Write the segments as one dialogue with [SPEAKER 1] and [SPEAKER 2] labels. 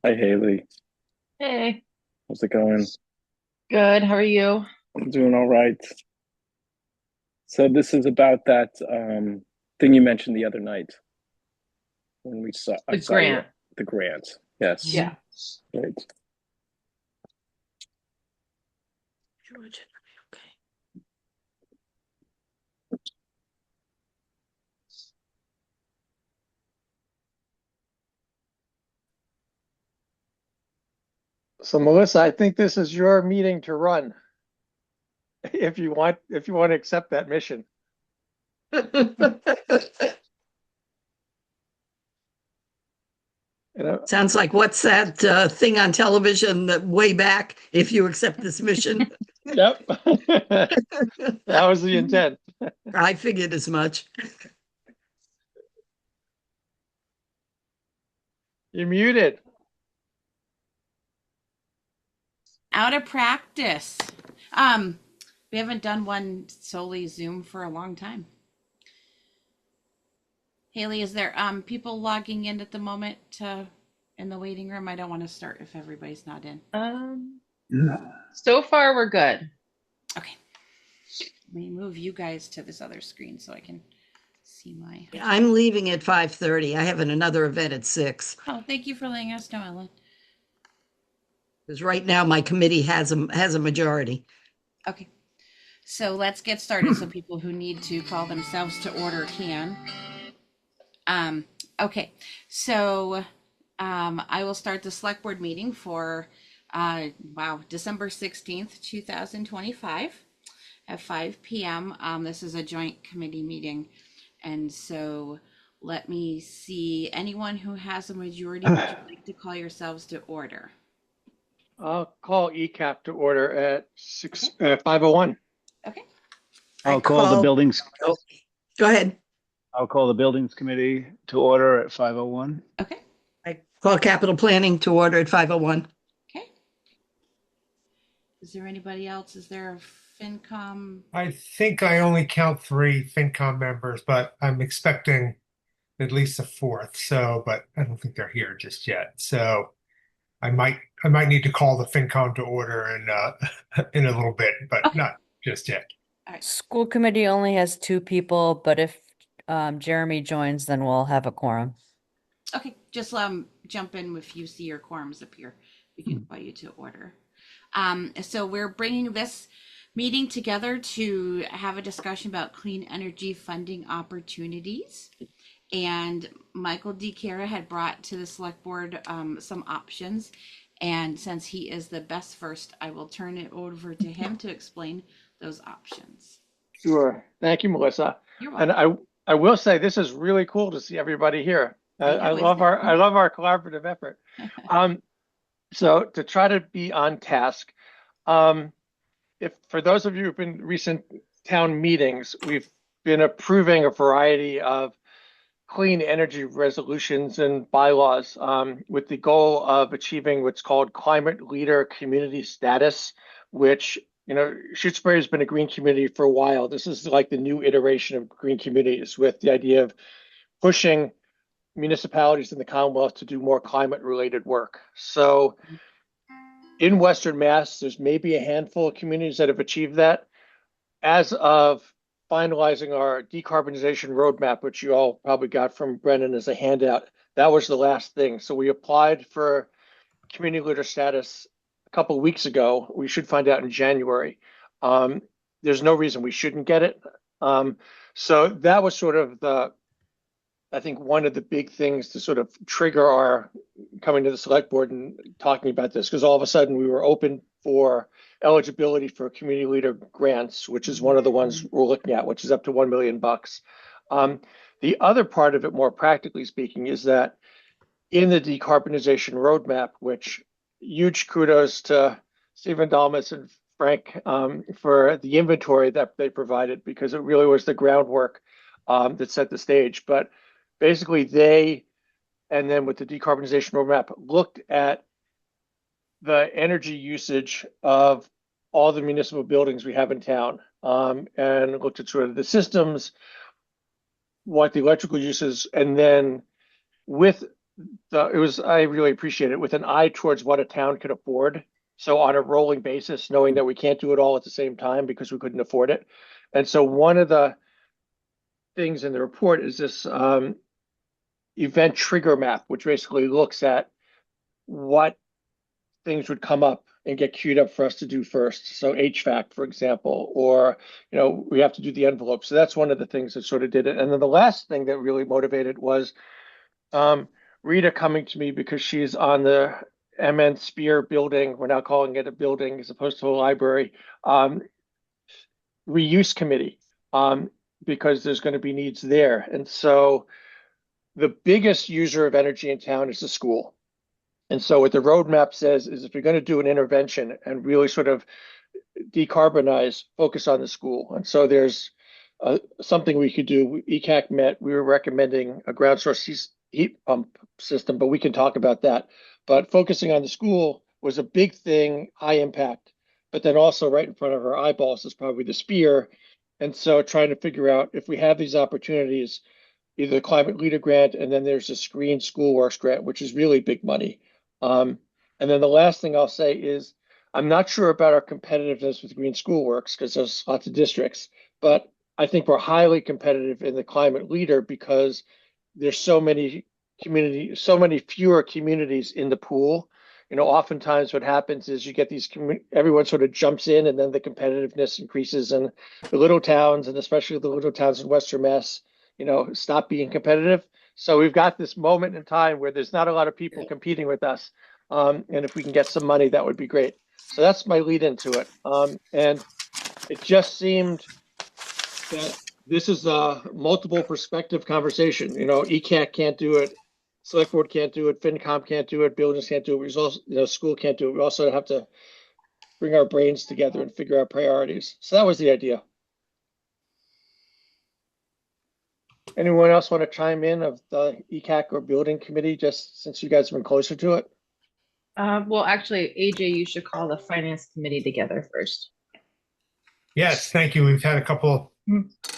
[SPEAKER 1] Hi, Haley.
[SPEAKER 2] Hey,
[SPEAKER 1] How's it going?
[SPEAKER 2] good. How are you?
[SPEAKER 1] I'm doing all right. So this is about that thing you mentioned the other night when I
[SPEAKER 2] The
[SPEAKER 1] saw you
[SPEAKER 2] grant.
[SPEAKER 1] at the grant. Yes.
[SPEAKER 2] Yeah.
[SPEAKER 1] Right.
[SPEAKER 2] Georgia. Okay.
[SPEAKER 3] So Melissa, I think this is your meeting to run if you want to accept that mission. You know,
[SPEAKER 4] Sounds like what's that thing on television that way back, if you accept this mission?
[SPEAKER 3] yep. That was the intent.
[SPEAKER 4] I figured as much.
[SPEAKER 3] You're muted.
[SPEAKER 5] Out of practice. Um, we haven't done one solely Zoom for a long time. Haley, is there people logging in at the moment in the waiting room? I don't want to start if everybody's not in.
[SPEAKER 2] Um, so far we're good.
[SPEAKER 5] Okay. Let me move you guys to this other screen so I can see my.
[SPEAKER 4] I'm leaving at 5:30. I have another event at 6.
[SPEAKER 5] Oh, thank you for letting us know, Ellen.
[SPEAKER 4] Because right now my committee has a majority.
[SPEAKER 5] Okay. So let's get started so people who need to call themselves to order can. Um, okay. So I will start the select board meeting for December 16th, 2025 at 5 p.m. This is a joint committee meeting. And so let me see anyone who has a majority, would you like to call yourselves to order?
[SPEAKER 3] I'll call ECAP to order at
[SPEAKER 5] Okay.
[SPEAKER 3] 5:01.
[SPEAKER 5] Okay.
[SPEAKER 4] I
[SPEAKER 6] I'll call the
[SPEAKER 4] call,
[SPEAKER 6] buildings,
[SPEAKER 4] oh, go ahead.
[SPEAKER 6] I'll call the buildings committee to order at 5:01.
[SPEAKER 5] Okay.
[SPEAKER 4] I call capital planning to order at 5:01.
[SPEAKER 5] Okay. Is there anybody else? Is there a FinCom?
[SPEAKER 7] I think I only count three FinCom members, but I'm expecting at least a fourth. So, but I don't think they're here just yet. So I might need to call the FinCom to order in in a little bit, but
[SPEAKER 5] Okay.
[SPEAKER 7] not just yet.
[SPEAKER 5] All right.
[SPEAKER 8] School committee only has two people, but if Jeremy joins, then we'll have a quorum.
[SPEAKER 5] Okay. Just jump in if you see your quorums appear. We can call you to order. So we're bringing this meeting together to have a discussion about clean energy funding opportunities. And Michael D. Cara had brought to the select board some options. And since he is the best first, I will turn it over to him to explain those options.
[SPEAKER 3] Sure. Thank you, Melissa.
[SPEAKER 5] You're
[SPEAKER 3] And
[SPEAKER 5] welcome.
[SPEAKER 3] I will say this is really cool to see everybody here.
[SPEAKER 5] I
[SPEAKER 3] I
[SPEAKER 5] know, isn't
[SPEAKER 3] love our collaborative effort.
[SPEAKER 5] it?
[SPEAKER 3] So to try to be on task, um, if for those of you who've been recent town meetings, we've been approving a variety of clean energy resolutions and bylaws with the goal of achieving what's called climate leader community status, which Shutesbury has been a green community for a while. This is like the new iteration of green communities with the idea of pushing municipalities in the Commonwealth to do more climate related work. So in Western Mass, there's maybe a handful of communities that have achieved that. As of finalizing our decarbonization roadmap, which you all probably got from Brennan as a handout, that was the last thing. So we applied for community leader status a couple of weeks ago. We should find out in January. There's no reason we shouldn't get it. So that was sort of I think one of the big things to sort of trigger our coming to the select board and talking about this, because all of a sudden we were open for eligibility for community leader grants, which is one of the ones we're looking at, which is up to $1 million. The other part of it, more practically speaking, is that in the decarbonization roadmap, which huge kudos to Stephen Dalmas and Frank for the inventory that they provided, because it really was the groundwork that set the stage. But basically, and then with the decarbonization roadmap, looked at the energy usage of all the municipal buildings we have in town, and looked at sort of the systems, what the electrical uses, and then with I really appreciate it with an eye towards what a town could afford. So on a rolling basis, knowing that we can't do it all at the same time because we couldn't afford it. And so one of the things in the report is this event trigger map, which basically looks at what things would come up and get queued up for us to do first. So HVAC, for example, or, we have to do the envelope. So that's one of the things that sort of did it. And then the last thing that really motivated was Rita coming to me because she's on the MN Spear building. We're now calling it a building as opposed to a library, reuse committee, because there's going to be needs there. And so the biggest user of energy in town is the school. And so what the roadmap says is if you're going to do an intervention and really sort of decarbonize, focus on the school. And so there's something we could do. ECAC met, we were recommending a ground source heat pump system, but we can talk about that. But focusing on the school was a big thing, high impact, but then also right in front of our eyeballs is probably the Spear. And so trying to figure out if we have these opportunities, either the Climate Leader Grant, and then there's the Screen Schoolworks Grant, which is really big money. And then the last thing I'll say is, I'm not sure about our competitiveness with Green Schoolworks because there's lots of districts, but I think we're highly competitive in the Climate Leader because there's so many fewer communities in the pool. Oftentimes what happens is you get everyone sort of jumps in and then the competitiveness increases, and the little towns, and especially the little towns in Western Mass, stop being competitive. So we've got this moment in time where there's not a lot of people competing with us. And if we can get some money, that would be great. So that's my lead into it. And it just seemed that this is a multiple perspective conversation. ECAC can't do it. Select Board can't do it. FinCom can't do it. Buildings can't do it. School can't do it. We also have to bring our brains together and figure out priorities. So that was the idea. Anyone else want to chime in of the ECAC or building committee, just since you guys have been closer to it?
[SPEAKER 2] Well, actually, AJ, you should call the finance committee together first.
[SPEAKER 7] Yes, thank you. We've had a couple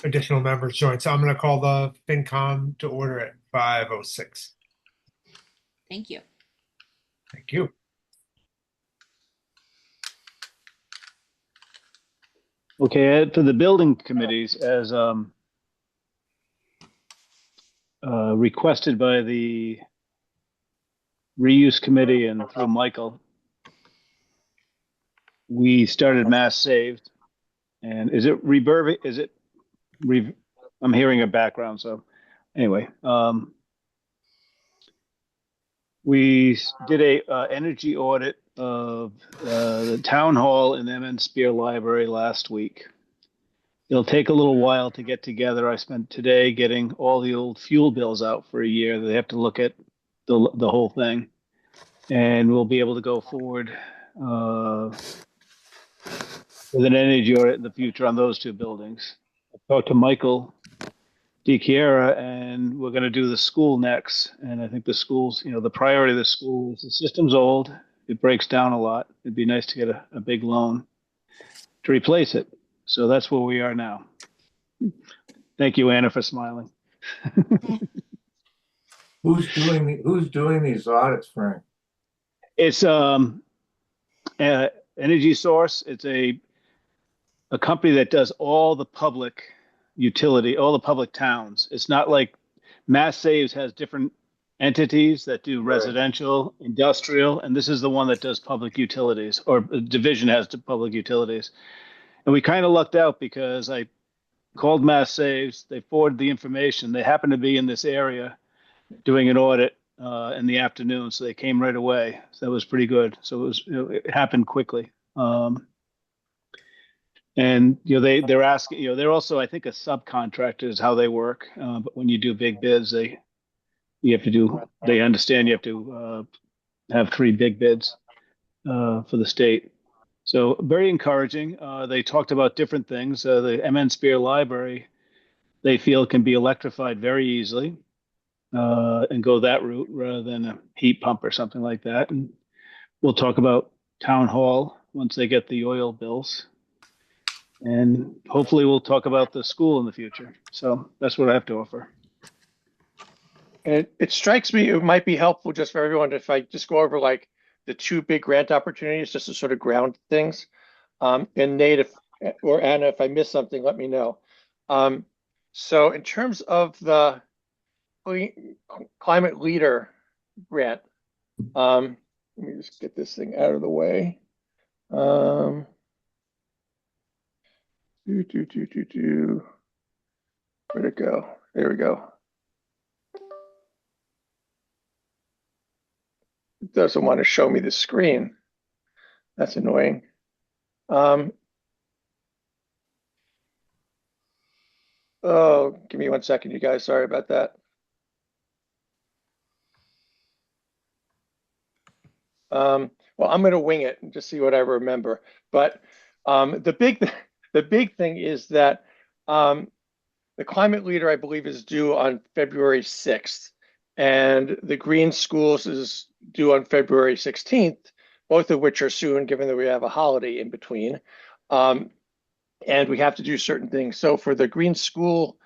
[SPEAKER 7] additional members join. So I'm going to call the FinCom to order at 5:06.
[SPEAKER 5] Thank you.
[SPEAKER 7] Thank you.
[SPEAKER 6] Okay, for the building committees, as requested by the reuse committee and through Michael, we started Mass Saved. And is it Rebirth? I'm hearing a background. So anyway, we did a energy audit of the town hall and MN Spear Library last week. It'll take a little while to get together. I spent today getting all the old fuel bills out for a year. They have to look at the whole thing, and we'll be able to go forward with an energy audit in the future on those two buildings. I talked to Michael DiChiara, and we're going to do the school next. And I think the schools, the priority of the school is the system's old. It breaks down a lot. It'd be nice to get a big loan to replace it. So that's where we are now. Thank you, Anna, for smiling.
[SPEAKER 9] Who's doing these audits, Frank?
[SPEAKER 6] It's Energy Source. It's a company that does all the public utility, all the public towns. It's not like Mass Saves has different entities that do residential, industrial, and this is the one that does public utilities, or the division has to public utilities. And we kind of lucked out because I called Mass Saves. They forwarded the information. They happened to be in this area doing an audit in the afternoon, so they came right away. So that was pretty good. So it happened quickly. And they're asking. They're also, I think, a subcontractor is how they work. But when you do big bids, they understand you have to have 3 big bids for the state. So very encouraging. They talked about different things. The MN Spear Library, they feel, can be electrified very easily and go that route rather than a heat pump or something like that. And we'll talk about Town Hall once they get the oil bills. And hopefully we'll talk about the school in the future. So that's what I have to offer.
[SPEAKER 3] And it strikes me it might be helpful just for everyone if I just go over like the two big grant opportunities just to sort of ground things. And Nate, or Anna, if I missed something, let me know. So in terms of the climate leader grant, let me just get this thing out of the way. Where'd it go? There we go. It doesn't want to show me the screen. That's annoying. Oh, give me 1 second, you guys. Sorry about that. Well, I'm going to wing it and just see what I remember. But the big thing is that the climate leader, I believe, is due on February 6th, and the green schools is due on February 16th, both of which are soon, given that we have a holiday in between. And we have to do certain things. So for the green school,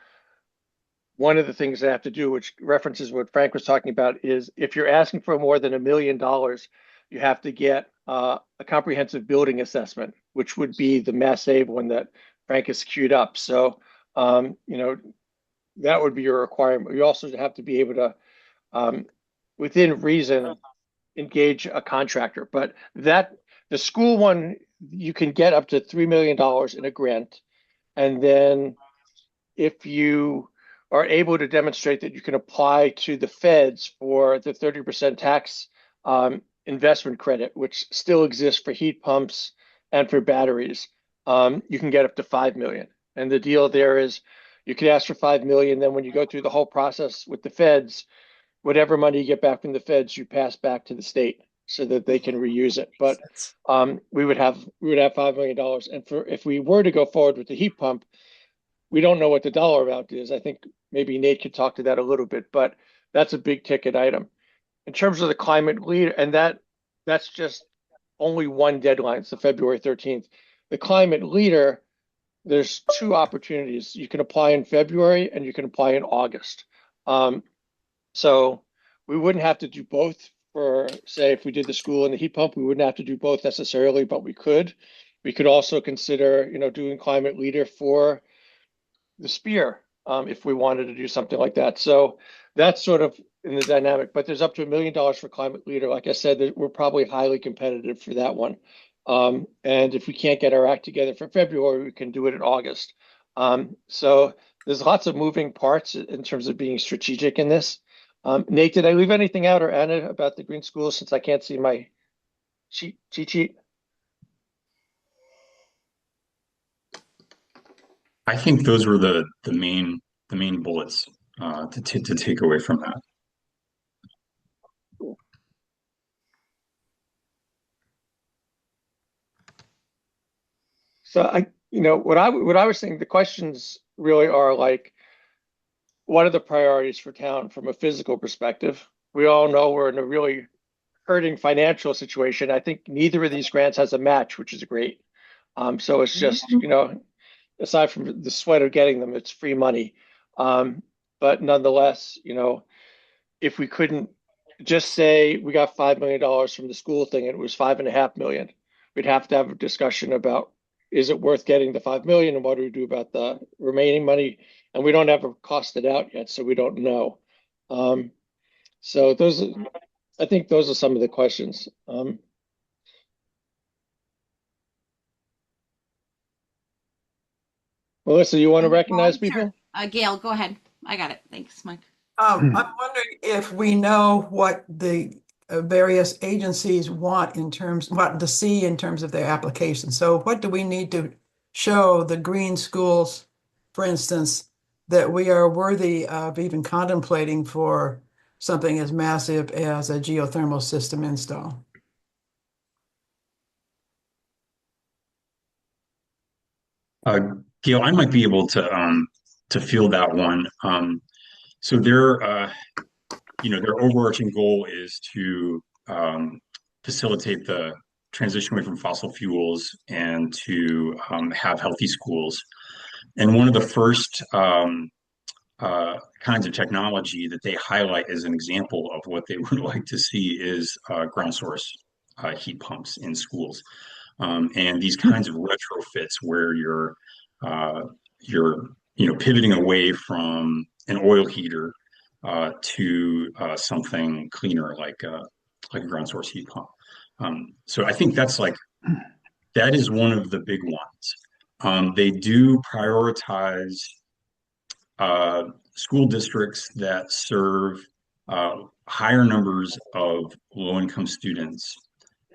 [SPEAKER 3] one of the things they have to do, which references what Frank was talking about, is if you're asking for more than $1 million, you have to get a comprehensive building assessment, which would be the Mass Ave one that Frank has queued up. So, that would be your requirement. You also have to be able to, within reason, engage a contractor. But the school one, you can get up to $3 million in a grant. And then if you are able to demonstrate that you can apply to the feds for the 30% tax investment credit, which still exists for heat pumps and for batteries, you can get up to 5 million. And the deal there is you could ask for 5 million. Then when you go through the whole process with the feds, whatever money you get back from the feds, you pass back to the state so that they can reuse it. But we would have $5 million. And if we were to go forward with the heat pump, we don't know what the dollar amount is. I think maybe Nate could talk to that a little bit, but that's a big ticket item. In terms of the climate leader, and that's just only one deadline, it's the February 13th. The climate leader, there's two opportunities. You can apply in February and you can apply in August. So we wouldn't have to do both for, say, if we did the school and the heat pump, we wouldn't have to do both necessarily, but we could. We could also consider, doing climate leader for the Spear, if we wanted to do something like that. So that's sort of in the dynamic, but there's up to $1 million for climate leader. Like I said, we're probably highly competitive for that one. And if we can't get our act together for February, we can do it in August. So there's lots of moving parts in terms of being strategic in this. Nate, did I leave anything out, or Anna, about the green schools, since I can't see my cheat sheet?
[SPEAKER 10] I think those were the main bullets to take away from that.
[SPEAKER 3] Cool. So what I was saying, the questions really are like, what are the priorities for town from a physical perspective? We all know we're in a really hurting financial situation. I think neither of these grants has a match, which is great. So it's just, aside from the sweat of getting them, it's free money. But nonetheless, if we couldn't just say we got $5 million from the school thing and it was $5.5 million, we'd have to have a discussion about, is it worth getting the 5 million and what do we do about the remaining money? And we don't have it costed out yet, so we don't know. So I think those are some of the questions. Melissa, you want to recognize people?
[SPEAKER 5] Gail, go ahead. I got it. Thanks, Mike.
[SPEAKER 11] I'm wondering if we know what the various agencies want to see in terms of their application. So what do we need to show the green schools, for instance, that we are worthy of even contemplating for something as massive as a geothermal system install?
[SPEAKER 10] Gail, I might be able to field that one. So their overarching goal is to facilitate the transition away from fossil fuels and to have healthy schools. And one of the first kinds of technology that they highlight as an example of what they would like to see is ground source heat pumps in schools. And these kinds of retrofits where you're pivoting away from an oil heater to something cleaner like a ground source heat pump. So I think that is one of the big ones. They do prioritize school districts that serve higher numbers of low-income students.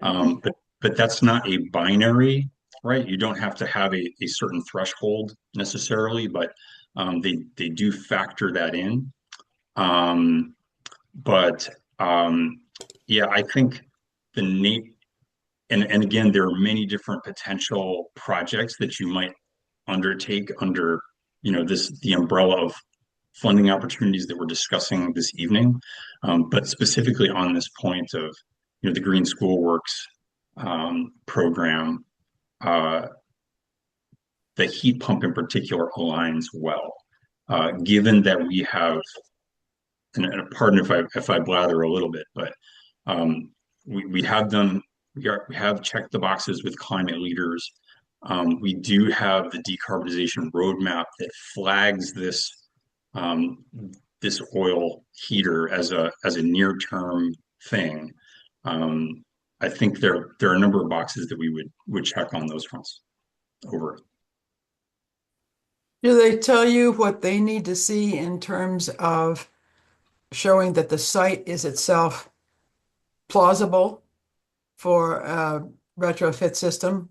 [SPEAKER 10] But that's not a binary, right? You don't have to have a certain threshold necessarily, but they do factor that in. Yeah, I think and again, there are many different potential projects that you might undertake under the umbrella of funding opportunities that we're discussing this evening. But specifically on this point of the Green School Works program, the heat pump in particular aligns well, given that we have, and pardon if I blather a little bit, but we have checked the boxes with climate leaders. We do have the decarbonization roadmap that flags this oil heater as a near-term thing. I think there are a number of boxes that we would check on those fronts. Over.
[SPEAKER 11] Do they tell you what they need to see in terms of showing that the site is itself plausible for a retrofit system?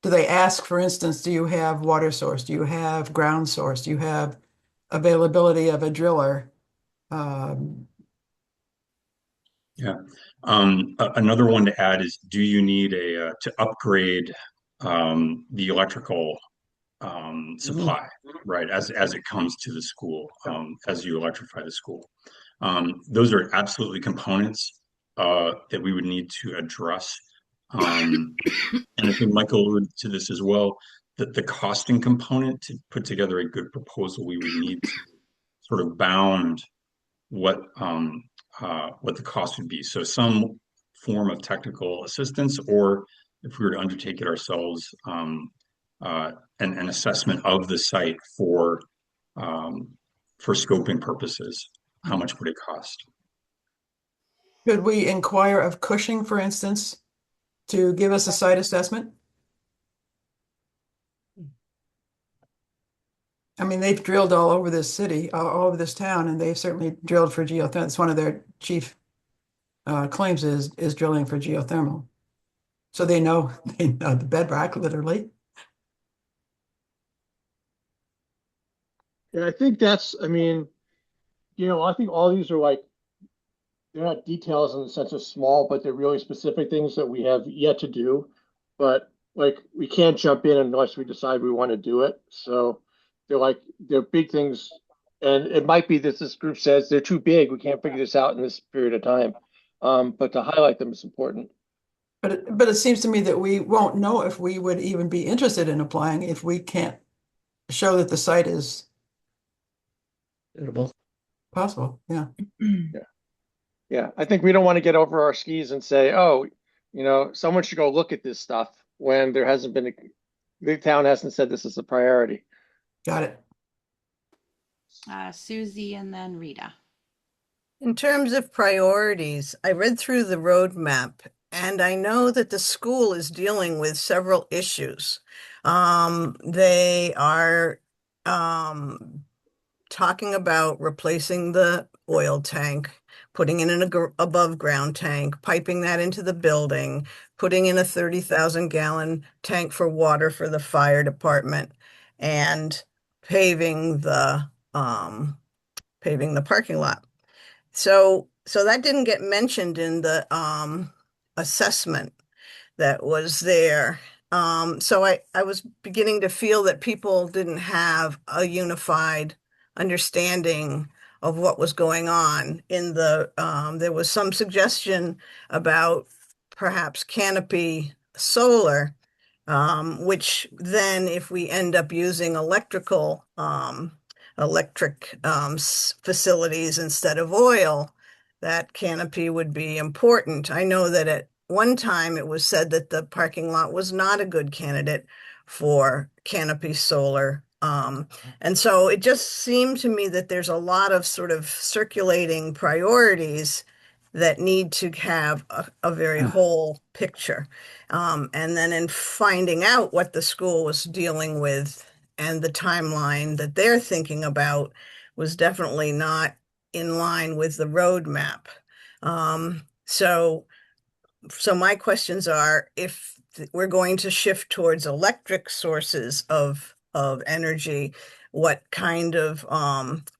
[SPEAKER 11] Do they ask, for instance, do you have water source? Do you have ground source? Do you have availability of a driller?
[SPEAKER 10] Yeah. Another one to add is, do you need to upgrade the electrical supply, right, as it comes to the school, as you electrify the school? Those are absolutely components that we would need to address. And I think Michael alluded to this as well, that the costing component to put together a good proposal, we would need to sort of bound what the cost would be. So some form of technical assistance, or if we were to undertake it ourselves, an assessment of the site for scoping purposes. How much would it cost?
[SPEAKER 11] Could we inquire of Cushing, for instance, to give us a site assessment? I mean, they've drilled all over this city, all over this town, and they've certainly drilled for geothermal. It's one of their chief claims is drilling for geothermal. So they know the bedrock, literally.
[SPEAKER 3] Yeah, I think I mean, I think all these are they're not details in the sense of small, but they're really specific things that we have yet to do. But we can't jump in unless we decide we want to do it. So they're big things, and it might be that this group says they're too big. We can't figure this out in this period of time. But to highlight them is important.
[SPEAKER 11] But it seems to me that we won't know if we would even be interested in applying if we can't show that the site is
[SPEAKER 4] Suitable.
[SPEAKER 11] possible. Yeah.
[SPEAKER 3] Yeah, I think we don't want to get over our skis and say, oh, someone should go look at this stuff when there hasn't been the town hasn't said this is a priority.
[SPEAKER 11] Got it.
[SPEAKER 5] Susie and then Rita.
[SPEAKER 12] In terms of priorities, I read through the roadmap and I know that the school is dealing with several issues. They are talking about replacing the oil tank, putting in an above ground tank, piping that into the building, putting in a 30,000 gallon tank for water for the fire department, and paving the parking lot. So that didn't get mentioned in the assessment that was there. So I was beginning to feel that people didn't have a unified understanding of what was going on in the, there was some suggestion about perhaps canopy solar, which then if we end up using electrical electric facilities instead of oil, that canopy would be important. I know that at one time it was said that the parking lot was not a good candidate for canopy solar. And so it just seemed to me that there's a lot of sort of circulating priorities that need to have a very whole picture. And then in finding out what the school was dealing with and the timeline that they're thinking about was definitely not in line with the roadmap. So my questions are, if we're going to shift towards electric sources of energy, what kind of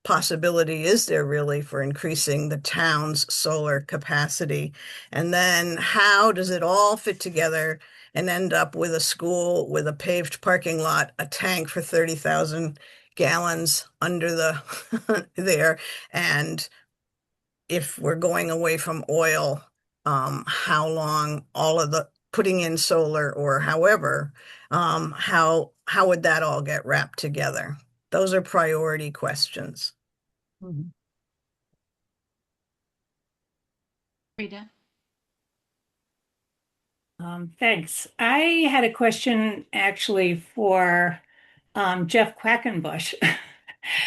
[SPEAKER 12] possibility is there really for increasing the town's solar capacity? And then how does it all fit together and end up with a school with a paved parking lot, a tank for 30,000 gallons under the there? And if we're going away from oil, how long all of the putting in solar or however, how would that all get wrapped together? Those are priority questions.
[SPEAKER 5] Rita?
[SPEAKER 13] Thanks. I had a question actually for Jeff Quackenbush,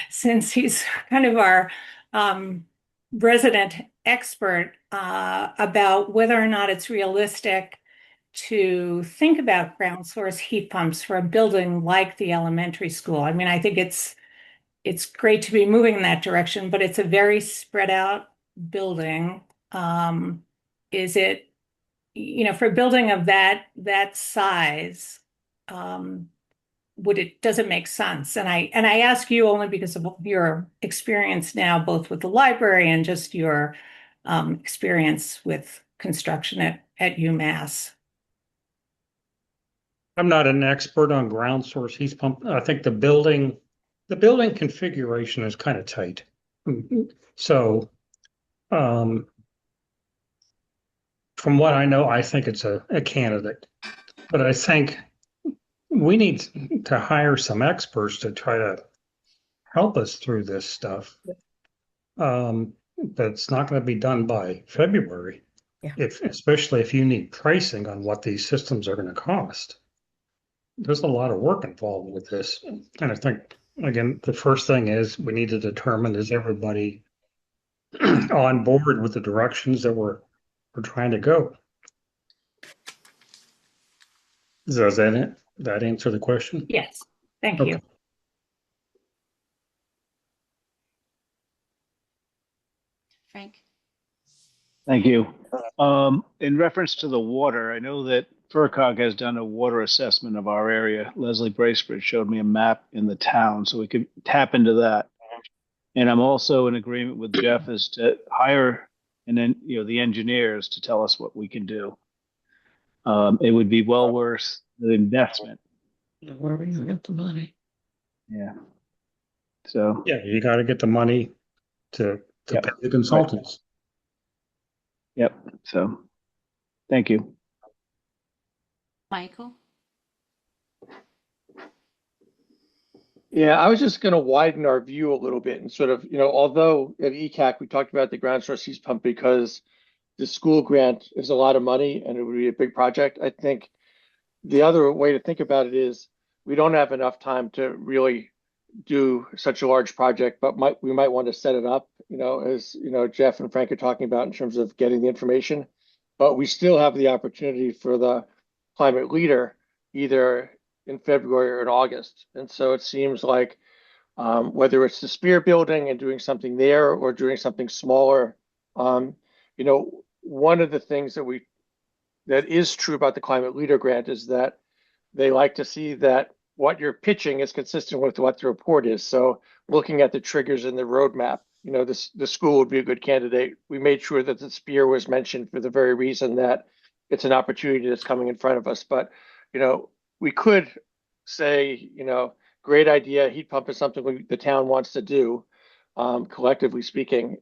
[SPEAKER 13] since he's kind of our resident expert about whether or not it's realistic to think about ground source heat pumps for a building like the elementary school. I mean, I think it's great to be moving in that direction, but it's a very spread out building. Is it, for a building of that size, does it make sense? And I ask you only because of your experience now, both with the library and just your experience with construction at UMass.
[SPEAKER 14] I'm not an expert on ground source heat pump. I think the building configuration is kind of tight. So, from what I know, I think it's a candidate, but I think we need to hire some experts to try to help us through this stuff. That's not going to be done by February, especially if you need pricing on what these systems are going to cost. There's a lot of work involved with this. And I think, again, the first thing is we need to determine, is everybody on board with the directions that we're trying to go? Does that answer the question?
[SPEAKER 13] Yes, thank you.
[SPEAKER 5] Frank?
[SPEAKER 6] Thank you. In reference to the water, I know that FERCog has done a water assessment of our area. Leslie Bracebridge showed me a map in the town, so we could tap into that. And I'm also in agreement with Jeff as to hire the engineers to tell us what we can do. It would be well worth the investment.
[SPEAKER 4] Where are we gonna get the money?
[SPEAKER 6] Yeah. So
[SPEAKER 14] yeah, you got to get the money to pay the consultants.
[SPEAKER 6] Yep. So, thank you.
[SPEAKER 5] Michael?
[SPEAKER 3] Yeah, I was just going to widen our view a little bit and sort of, although at ECAC we talked about the ground source heat pump because the school grant is a lot of money and it would be a big project. I think the other way to think about it is we don't have enough time to really do such a large project, but we might want to set it up, as Jeff and Frank are talking about in terms of getting the information. But we still have the opportunity for the climate leader either in February or in August. And so it seems like whether it's the Spear building and doing something there or doing something smaller, one of the things that is true about the climate leader grant is that they like to see that what you're pitching is consistent with what the report is. So looking at the triggers in the roadmap, the school would be a good candidate. We made sure that the Spear was mentioned for the very reason that it's an opportunity that's coming in front of us. But, we could say, great idea, heat pump is something the town wants to do, collectively speaking,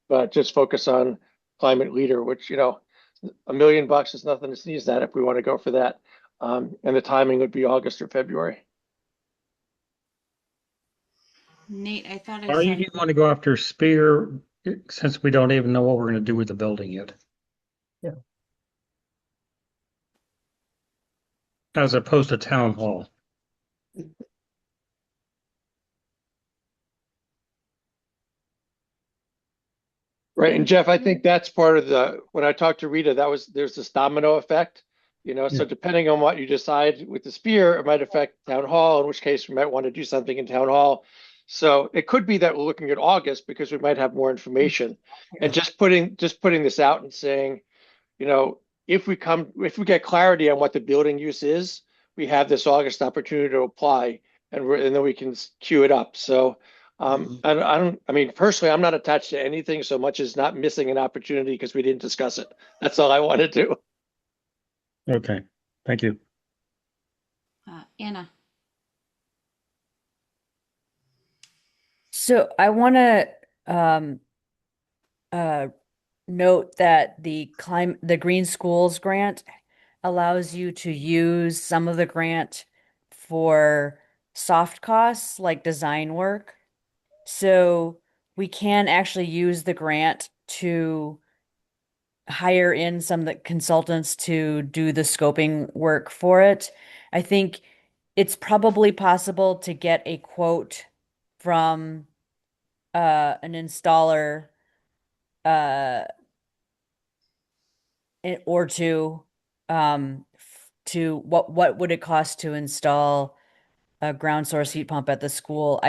[SPEAKER 3] but just focus on climate leader, which, $1 million is nothing to sneeze at if we want to go for that. And the timing would be August or February.
[SPEAKER 5] Nate, I thought I
[SPEAKER 14] Or you
[SPEAKER 5] saw.
[SPEAKER 14] want to go after Spear since we don't even know what we're going to do with the building yet.
[SPEAKER 11] Yeah.
[SPEAKER 14] As opposed to town hall.
[SPEAKER 3] Right. And Jeff, I think that's part of when I talked to Rita, there's this domino effect, so depending on what you decide with the Spear, it might affect town hall, in which case we might want to do something in town hall. So it could be that we're looking at August because we might have more information, and just putting this out and saying, if we get clarity on what the building use is, we have this August opportunity to apply, and then we can queue it up. So I mean, personally, I'm not attached to anything so much as not missing an opportunity because we didn't discuss it. That's all I want to do.
[SPEAKER 14] Okay, thank you.
[SPEAKER 5] Anna.
[SPEAKER 8] So I want to note that the Green Schools grant allows you to use some of the grant for soft costs like design work. So we can actually use the grant to hire in some of the consultants to do the scoping work for it. I think it's probably possible to get a quote from an installer or to what would it cost to install a ground source heat pump at the school.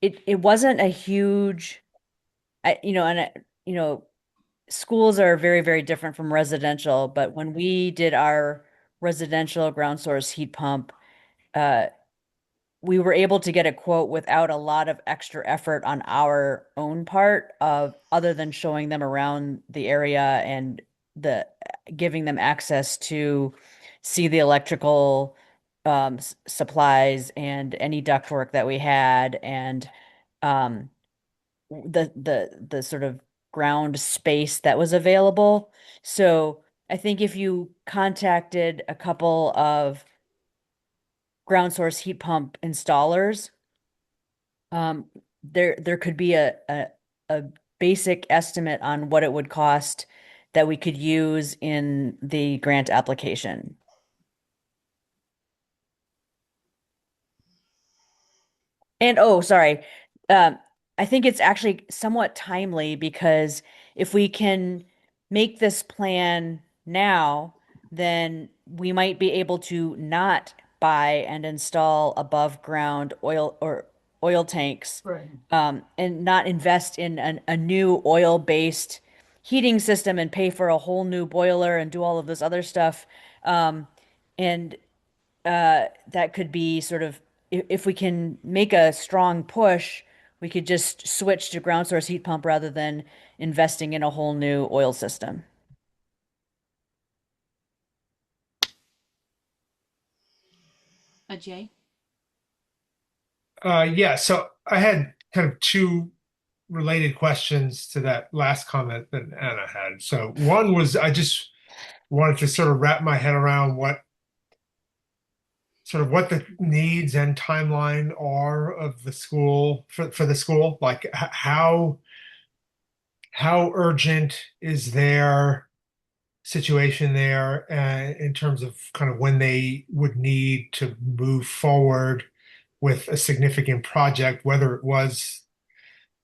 [SPEAKER 8] It wasn't a huge, schools are very, very different from residential, but when we did our residential ground source heat pump, we were able to get a quote without a lot of extra effort on our own part of other than showing them around the area and giving them access to see the electrical supplies and any ductwork that we had and the sort of ground space that was available. So I think if you contacted a couple of ground source heat pump installers, there could be a basic estimate on what it would cost that we could use in the grant application. And oh, sorry. I think it's actually somewhat timely because if we can make this plan now, then we might be able to not buy and install above ground oil tanks,
[SPEAKER 11] Right.
[SPEAKER 8] and not invest in a new oil-based heating system and pay for a whole new boiler and do all of this other stuff. And that could be sort of if we can make a strong push, we could just switch to ground source heat pump rather than investing in a whole new oil system.
[SPEAKER 5] Jay?
[SPEAKER 7] Yeah, so I had kind of two related questions to that last comment that Anna had. So one was I just wanted to sort of wrap my head around what the needs and timeline are of the school for the school. Like how urgent is their situation there in terms of kind of when they would need to move forward with a significant project, whether it was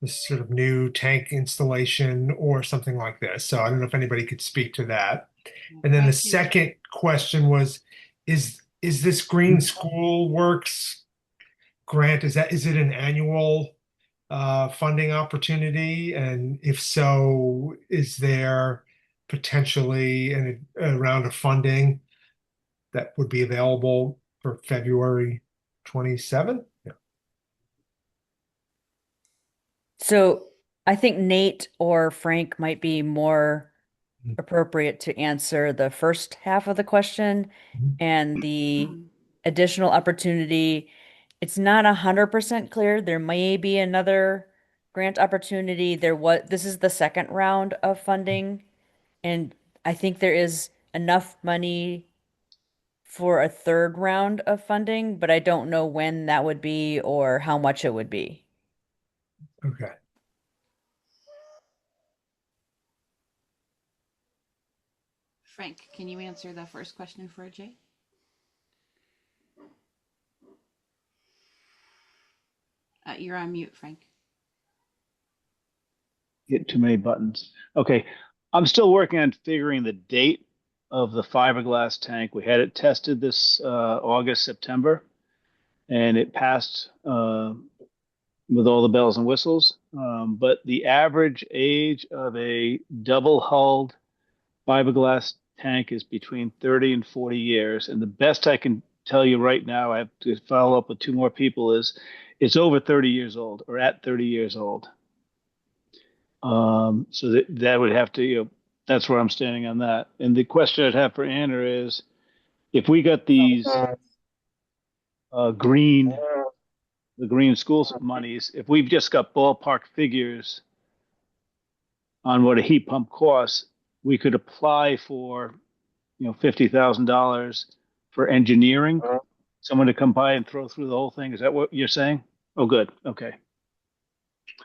[SPEAKER 7] this sort of new tank installation or something like this. So I don't know if anybody could speak to that. And then the second question was, is this Green School Works grant, is it an annual funding opportunity? And if so, is there potentially a round of funding that would be available for February 27? Yeah.
[SPEAKER 8] So I think Nate or Frank might be more appropriate to answer the first half of the question and the additional opportunity. It's not 100% clear. There may be another grant opportunity. This is the second round of funding, and I think there is enough money for a third round of funding, but I don't know when that would be or how much it would be.
[SPEAKER 7] Okay.
[SPEAKER 5] Frank, can you answer the first question for Jay? You're on mute, Frank.
[SPEAKER 6] Hit too many buttons. Okay. I'm still working on figuring the date of the fiberglass tank. We had it tested this August, September, and it passed with all the bells and whistles. But the average age of a double-hulled fiberglass tank is between 30 and 40 years. And the best I can tell you right now, I have to follow up with two more people, is it's over 30 years old or at 30 years old. So that would have to, that's where I'm standing on that. And the question I'd have for Anna is, if we got these the green schools monies, if we've just got ballpark figures on what a heat pump costs, we could apply for, $50,000 for engineering, someone to come by and throw through the whole thing. Is that what you're saying? Oh, good. Okay.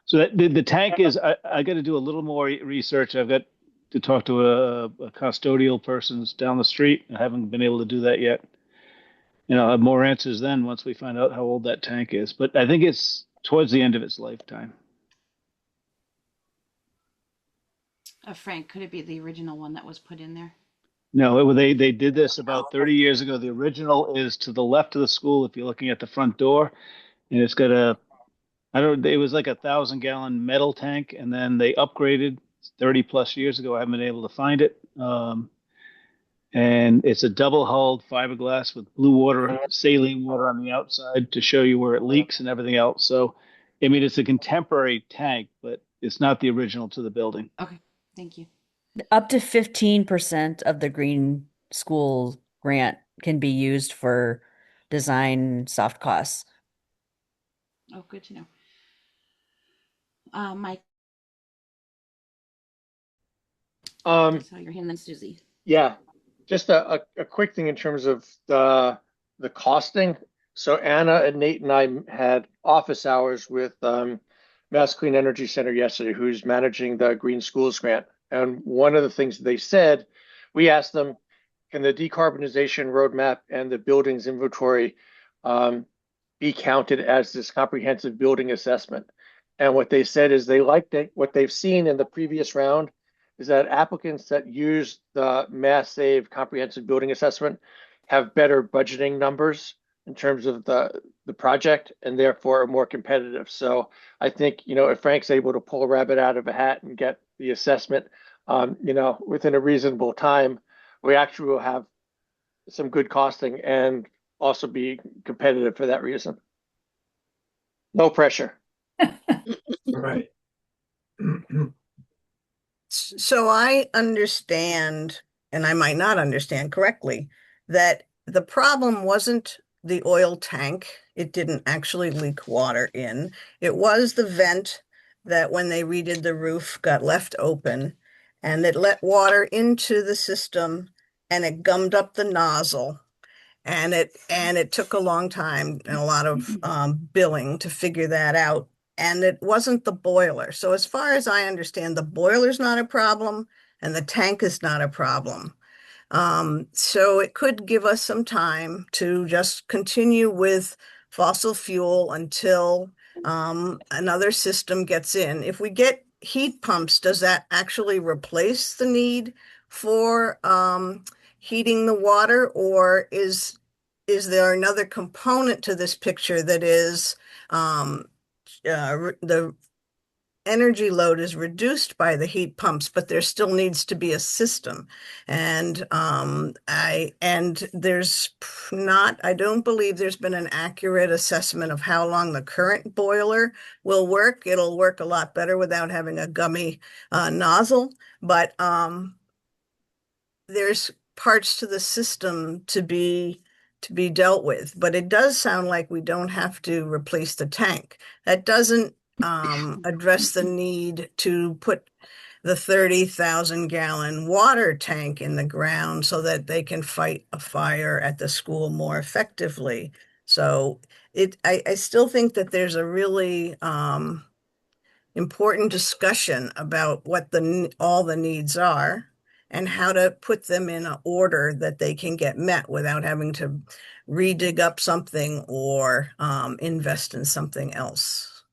[SPEAKER 6] So that the tank is, I got to do a little more research. I've got to talk to a custodial person down the street. I haven't been able to do that yet. And I'll have more answers then once we find out how old that tank is. But I think it's towards the end of its lifetime.
[SPEAKER 5] Frank, could it be the original one that was put in there?
[SPEAKER 6] No, they did this about 30 years ago. The original is to the left of the school if you're looking at the front door. And it's got it was like 1,000-gallon metal tank, and then they upgraded 30 plus years ago. I haven't been able to find it. And it's a double-hulled fiberglass with blue water, saline water on the outside to show you where it leaks and everything else. So, I mean, it's a contemporary tank, but it's not the original to the building.
[SPEAKER 5] Okay, thank you.
[SPEAKER 8] Up to 15% of the Green School grant can be used for design soft costs.
[SPEAKER 5] Oh, good to know. Mike. I saw your hand then, Susie.
[SPEAKER 3] Yeah, just a quick thing in terms of the costing. So Anna and Nate and I had office hours with Mass Clean Energy Center yesterday, who's managing the Green Schools grant. And one of the things they said, we asked them, can the decarbonization roadmap and the buildings inventory be counted as this comprehensive building assessment? And what they said is they liked it. What they've seen in the previous round is that applicants that use the Mass Save comprehensive building assessment have better budgeting numbers in terms of the project, and therefore are more competitive. So I think, if Frank's able to pull a rabbit out of a hat and get the assessment, within a reasonable time, we actually will have some good costing and also be competitive for that reason. No pressure.
[SPEAKER 9] Right.
[SPEAKER 12] So I understand, and I might not understand correctly, that the problem wasn't the oil tank. It didn't actually leak water in. It was the vent that when they redid the roof got left open, and it let water into the system and it gummed up the nozzle. And it took a long time and a lot of billing to figure that out. And it wasn't the boiler. So as far as I understand, the boiler's not a problem and the tank is not a problem. So it could give us some time to just continue with fossil fuel until another system gets in. If we get heat pumps, does that actually replace the need for heating the water, or is there another component to this picture that is the energy load is reduced by the heat pumps, but there still needs to be a system. And I don't believe there's been an accurate assessment of how long the current boiler will work. It'll work a lot better without having a gummy nozzle, but there's parts to the system to be dealt with. But it does sound like we don't have to replace the tank. That doesn't address the need to put the 30,000-gallon water tank in the ground so that they can fight a fire at the school more effectively. So I still think that there's a really important discussion about what all the needs are and how to put them in an order that they can get met without having to redig up something or invest in something else.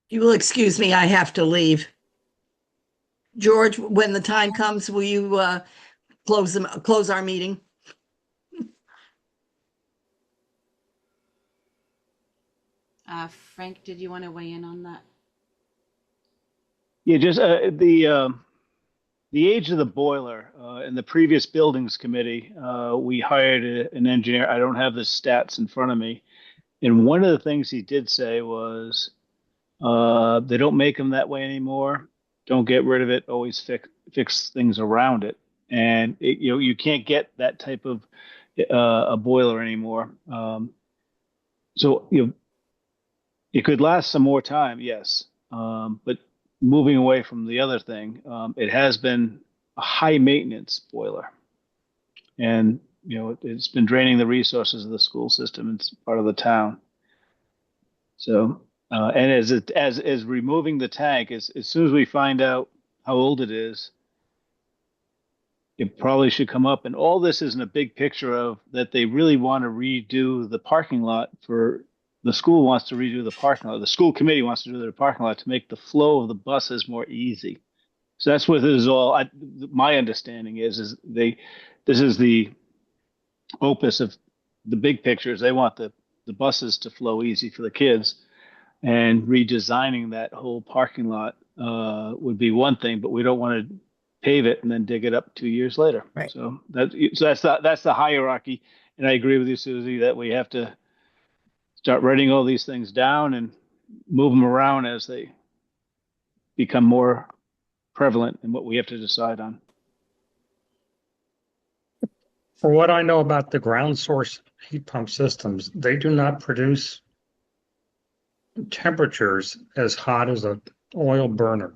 [SPEAKER 4] You will excuse me, I have to leave. George, when the time comes, will you close our meeting?
[SPEAKER 5] Frank, did you want to weigh in on that?
[SPEAKER 6] Yeah, just the age of the boiler in the previous buildings committee, we hired an engineer. I don't have the stats in front of me, and one of the things he did say was they don't make them that way anymore. Don't get rid of it. Always fix things around it, and you can't get that type of a boiler anymore. So it could last some more time, yes, but moving away from the other thing, it has been a high maintenance boiler, and it's been draining the resources of the school system. It's part of the town. So, and as removing the tank, as soon as we find out how old it is, it probably should come up. And all this is in a big picture of that they really want to redo the parking lot for. The school wants to redo the parking lot. The school committee wants to do the parking lot to make the flow of the buses more easy. So that's what this is all. My understanding is this is the opus of the big pictures. They want the buses to flow easy for the kids, and redesigning that whole parking lot would be one thing. But we don't want to pave it and then dig it up 2 years later.
[SPEAKER 12] Right.
[SPEAKER 6] So that's the hierarchy. And I agree with you, Susie, that we have to start writing all these things down and move them around as they become more prevalent in what we have to decide on.
[SPEAKER 14] For what I know about the ground source heat pump systems, they do not produce temperatures as hot as an oil burner.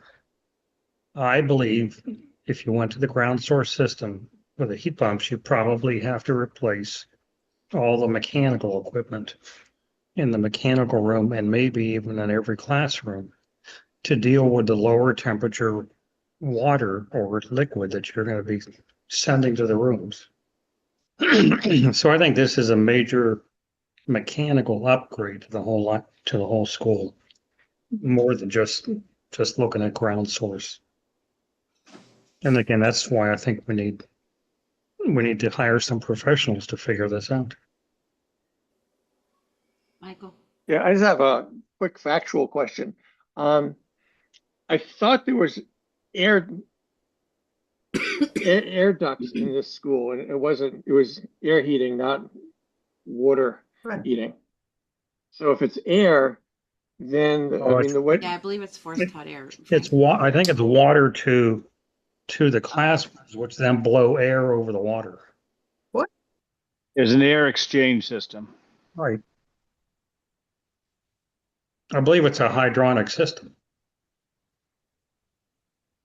[SPEAKER 14] I believe if you went to the ground source system with the heat pumps, you probably have to replace all the mechanical equipment in the mechanical room and maybe even in every classroom to deal with the lower temperature water or liquid that you're going to be sending to the rooms. So I think this is a major mechanical upgrade to the whole school, more than just looking at ground source. And again, that's why I think we need to hire some professionals to figure this out.
[SPEAKER 5] Michael?
[SPEAKER 3] Yeah, I just have a quick factual question. I thought there was air ducts in this school, and it was air heating, not water heating. So if it's air, then
[SPEAKER 5] I believe it's forced hot air.
[SPEAKER 14] I think it's water to the classrooms, which then blow air over the water.
[SPEAKER 12] What?
[SPEAKER 6] There's an air exchange system.
[SPEAKER 14] Right. I believe it's a hydronic system.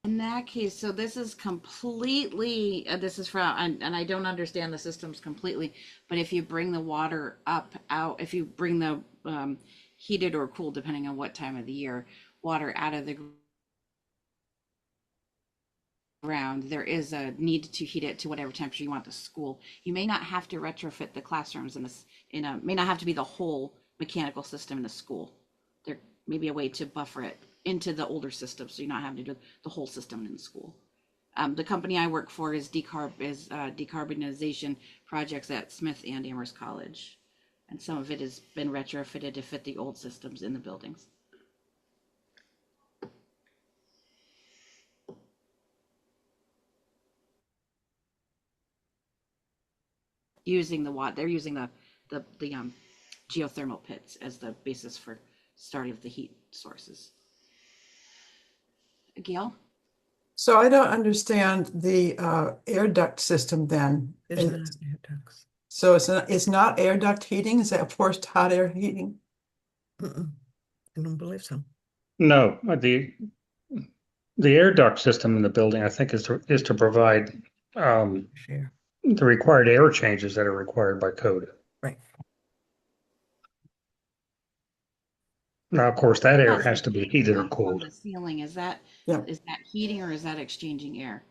[SPEAKER 5] In that case, so this is completely, this is from, and I don't understand the systems completely, but if you bring the water out, if you bring the heated or cool, depending on what time of the year, water out of the ground, there is a need to heat it to whatever temperature you want the school. You may not have to retrofit the classrooms may not have to be the whole mechanical system in the school. There may be a way to buffer it into the older system, so you're not having to do the whole system in the school. The company I work for is decarbonization projects at Smith and Amherst College, and some of it has been retrofitted to fit the old systems in the buildings. Using the watt, they're using the geothermal pits as the basis for starting of the heat sources. Gail?
[SPEAKER 11] So I don't understand the air duct system then. So it's not air duct heating? Is that forced hot air heating?
[SPEAKER 12] I don't believe so.
[SPEAKER 14] No, the air duct system in the building, I think, is to provide the required air changes that are required by code.
[SPEAKER 12] Right.
[SPEAKER 14] Now, of course, that air
[SPEAKER 5] Yes,
[SPEAKER 14] has to be heated or cooled.
[SPEAKER 5] the ceiling, is that
[SPEAKER 11] Yeah.
[SPEAKER 5] is that heating or is that exchanging air?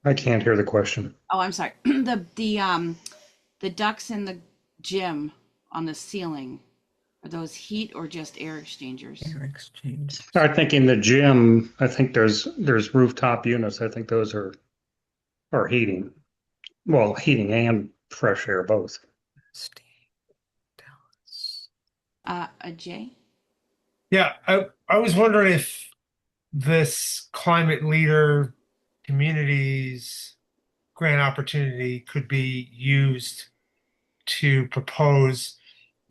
[SPEAKER 14] I can't hear the question.
[SPEAKER 5] Oh, I'm sorry. The ducts in the gym on the ceiling, are those heat or just air exchangers?
[SPEAKER 11] Air exchange.
[SPEAKER 14] I think in the gym, I think there's rooftop units. I think those are heating. Well, heating and fresh air both.
[SPEAKER 5] Jay?
[SPEAKER 7] Yeah, I was wondering if this climate leader communities grant opportunity could be used to propose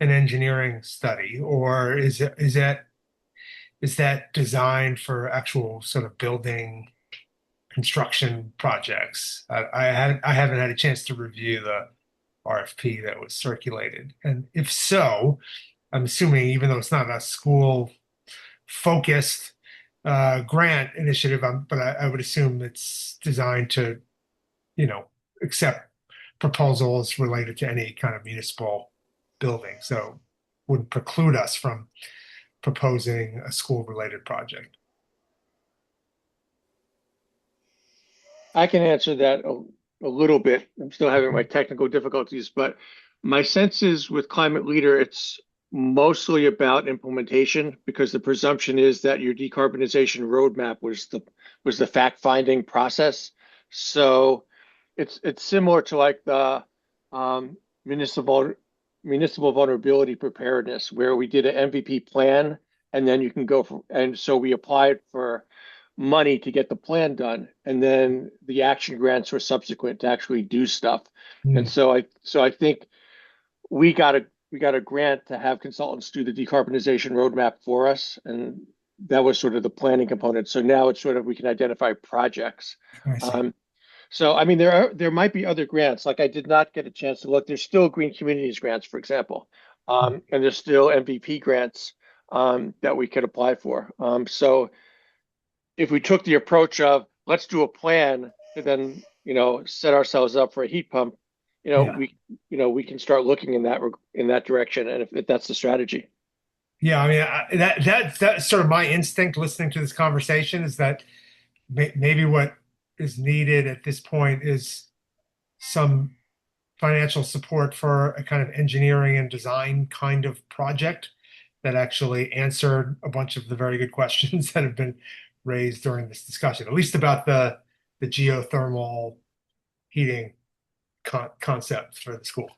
[SPEAKER 7] an engineering study, or is that designed for actual sort of building construction projects? I haven't had a chance to review the RFP that was circulated, and if so, I'm assuming even though it's not a school focused grant initiative, but I would assume it's designed to, accept proposals related to any kind of municipal building. So wouldn't preclude us from proposing a school related project.
[SPEAKER 3] I can answer that a little bit. I'm still having my technical difficulties, but my sense is with Climate Leader, it's mostly about implementation because the presumption is that your decarbonization roadmap was the fact-finding process. So it's similar to like the municipal vulnerability preparedness, where we did an MVP plan, and then you can go for, and so we applied for money to get the plan done, and then the action grants were subsequent to actually do stuff. And so I think we got a grant to have consultants do the decarbonization roadmap for us, and that was sort of the planning component. So now it's sort of we can identify projects. So I mean, there might be other grants. Like I did not get a chance to look. There's still Green Communities grants, for example, and there's still MVP grants that we could apply for. So if we took the approach of let's do a plan and then set ourselves up for a heat pump, we can start looking in that direction, and if that's the strategy.
[SPEAKER 7] Yeah, I mean that's sort of my instinct listening to this conversation is that maybe what is needed at this point is some financial support for a kind of engineering and design kind of project that actually answered a bunch of the very good questions that have been raised during this discussion, at least about the geothermal heating concept for the school.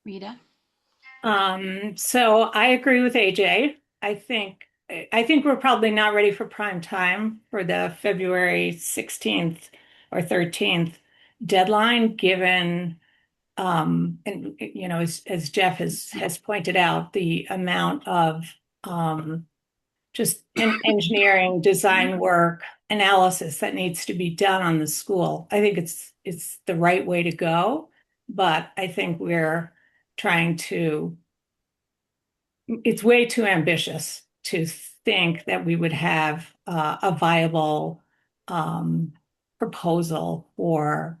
[SPEAKER 5] Rita?
[SPEAKER 13] So I agree with AJ. I think we're probably not ready for prime time for the February 16th or 13th deadline, given and as Jeff has pointed out, the amount of just engineering, design work, analysis that needs to be done on the school. I think it's the right way to go, but I think we're trying to, it's way too ambitious to think that we would have a viable proposal or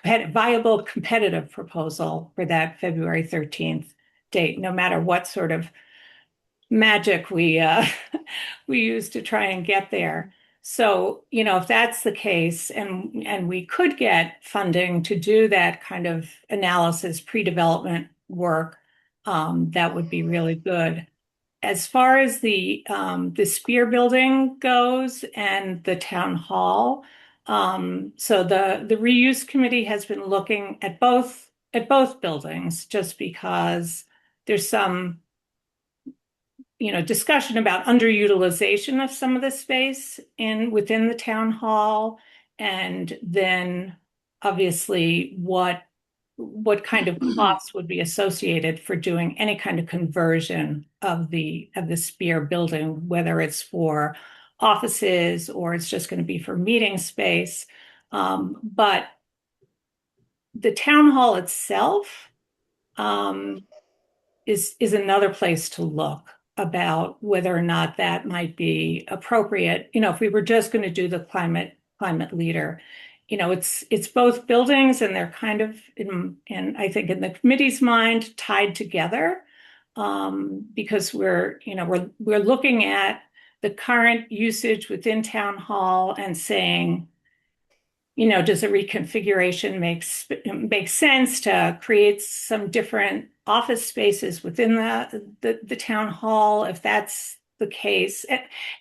[SPEAKER 13] viable competitive proposal for that February 13th date, no matter what sort of magic we use to try and get there. So, if that's the case, and we could get funding to do that kind of analysis, pre-development work, that would be really good. As far as the Spear building goes and the town hall, so the reuse committee has been looking at both buildings, just because there's some discussion about underutilization of some of the space within the town hall, and then obviously what kind of costs would be associated for doing any kind of conversion of the Spear building, whether it's for offices or it's just going to be for meeting space. But the town hall itself is another place to look about whether or not that might be appropriate. If we were just going to do the climate leader, it's both buildings, and they're kind of I think in the committee's mind tied together, because we're looking at the current usage within town hall and saying, does a reconfiguration make sense to create some different office spaces within the town hall, if that's the case?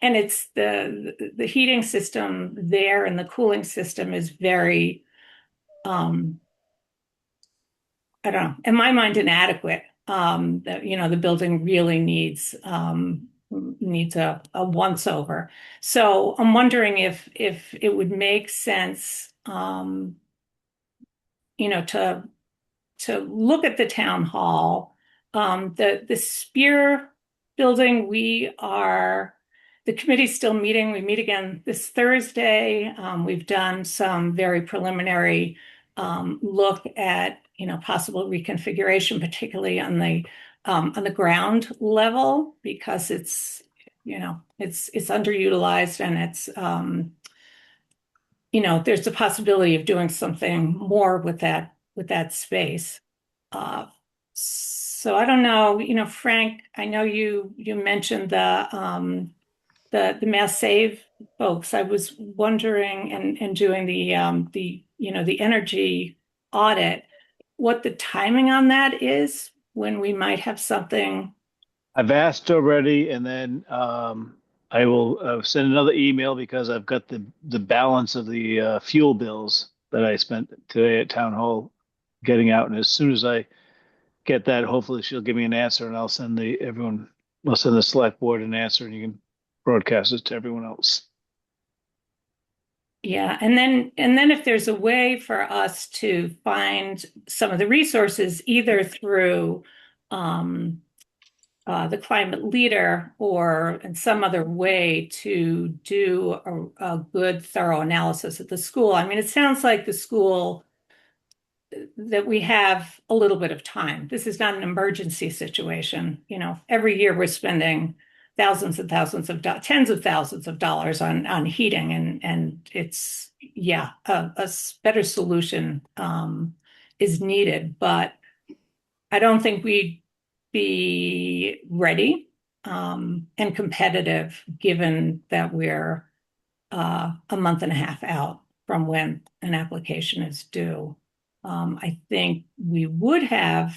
[SPEAKER 13] And it's the heating system there and the cooling system is very, I don't know, in my mind, inadequate. The building really needs a once over. So I'm wondering if it would make sense, to look at the town hall. The Spear building, the committee's still meeting. We meet again this Thursday. We've done some very preliminary look at possible reconfiguration, particularly on the ground level, because it's underutilized, and it's there's a possibility of doing something more with that space. So I don't know, Frank, I know you mentioned the Mass Save folks. I was wondering, and doing the energy audit, what the timing on that is, when we might have something.
[SPEAKER 6] I've asked already, and then I will send another email, because I've got the balance of the fuel bills that I spent today at town hall getting out, and as soon as I get that, hopefully she'll give me an answer, and I'll send the select board an answer, and you can broadcast it to everyone else.
[SPEAKER 13] Yeah, and then if there's a way for us to find some of the resources, either through the climate leader or in some other way, to do a good, thorough analysis at the school. I mean, it sounds like the school, that we have a little bit of time. This is not an emergency situation. Every year we're spending thousands and thousands of tens of thousands of dollars on heating, and it's a better solution is needed, but I don't think we'd be ready and competitive, given that we're a month and a half out from when an application is due. I think we would have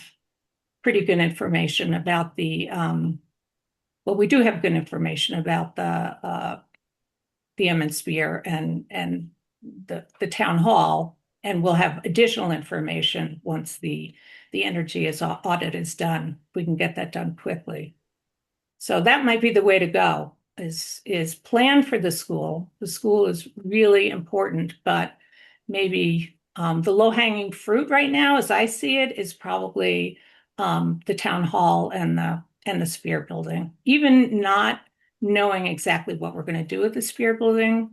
[SPEAKER 13] pretty good information about we do have good information about the Emmett Spear and the town hall, and we'll have additional information once the energy audit is done. We can get that done quickly. So that might be the way to go, is plan for the school. The school is really important, but maybe the low-hanging fruit right now, as I see it, is probably the town hall and the Spear building. Even not knowing exactly what we're going to do with the Spear building,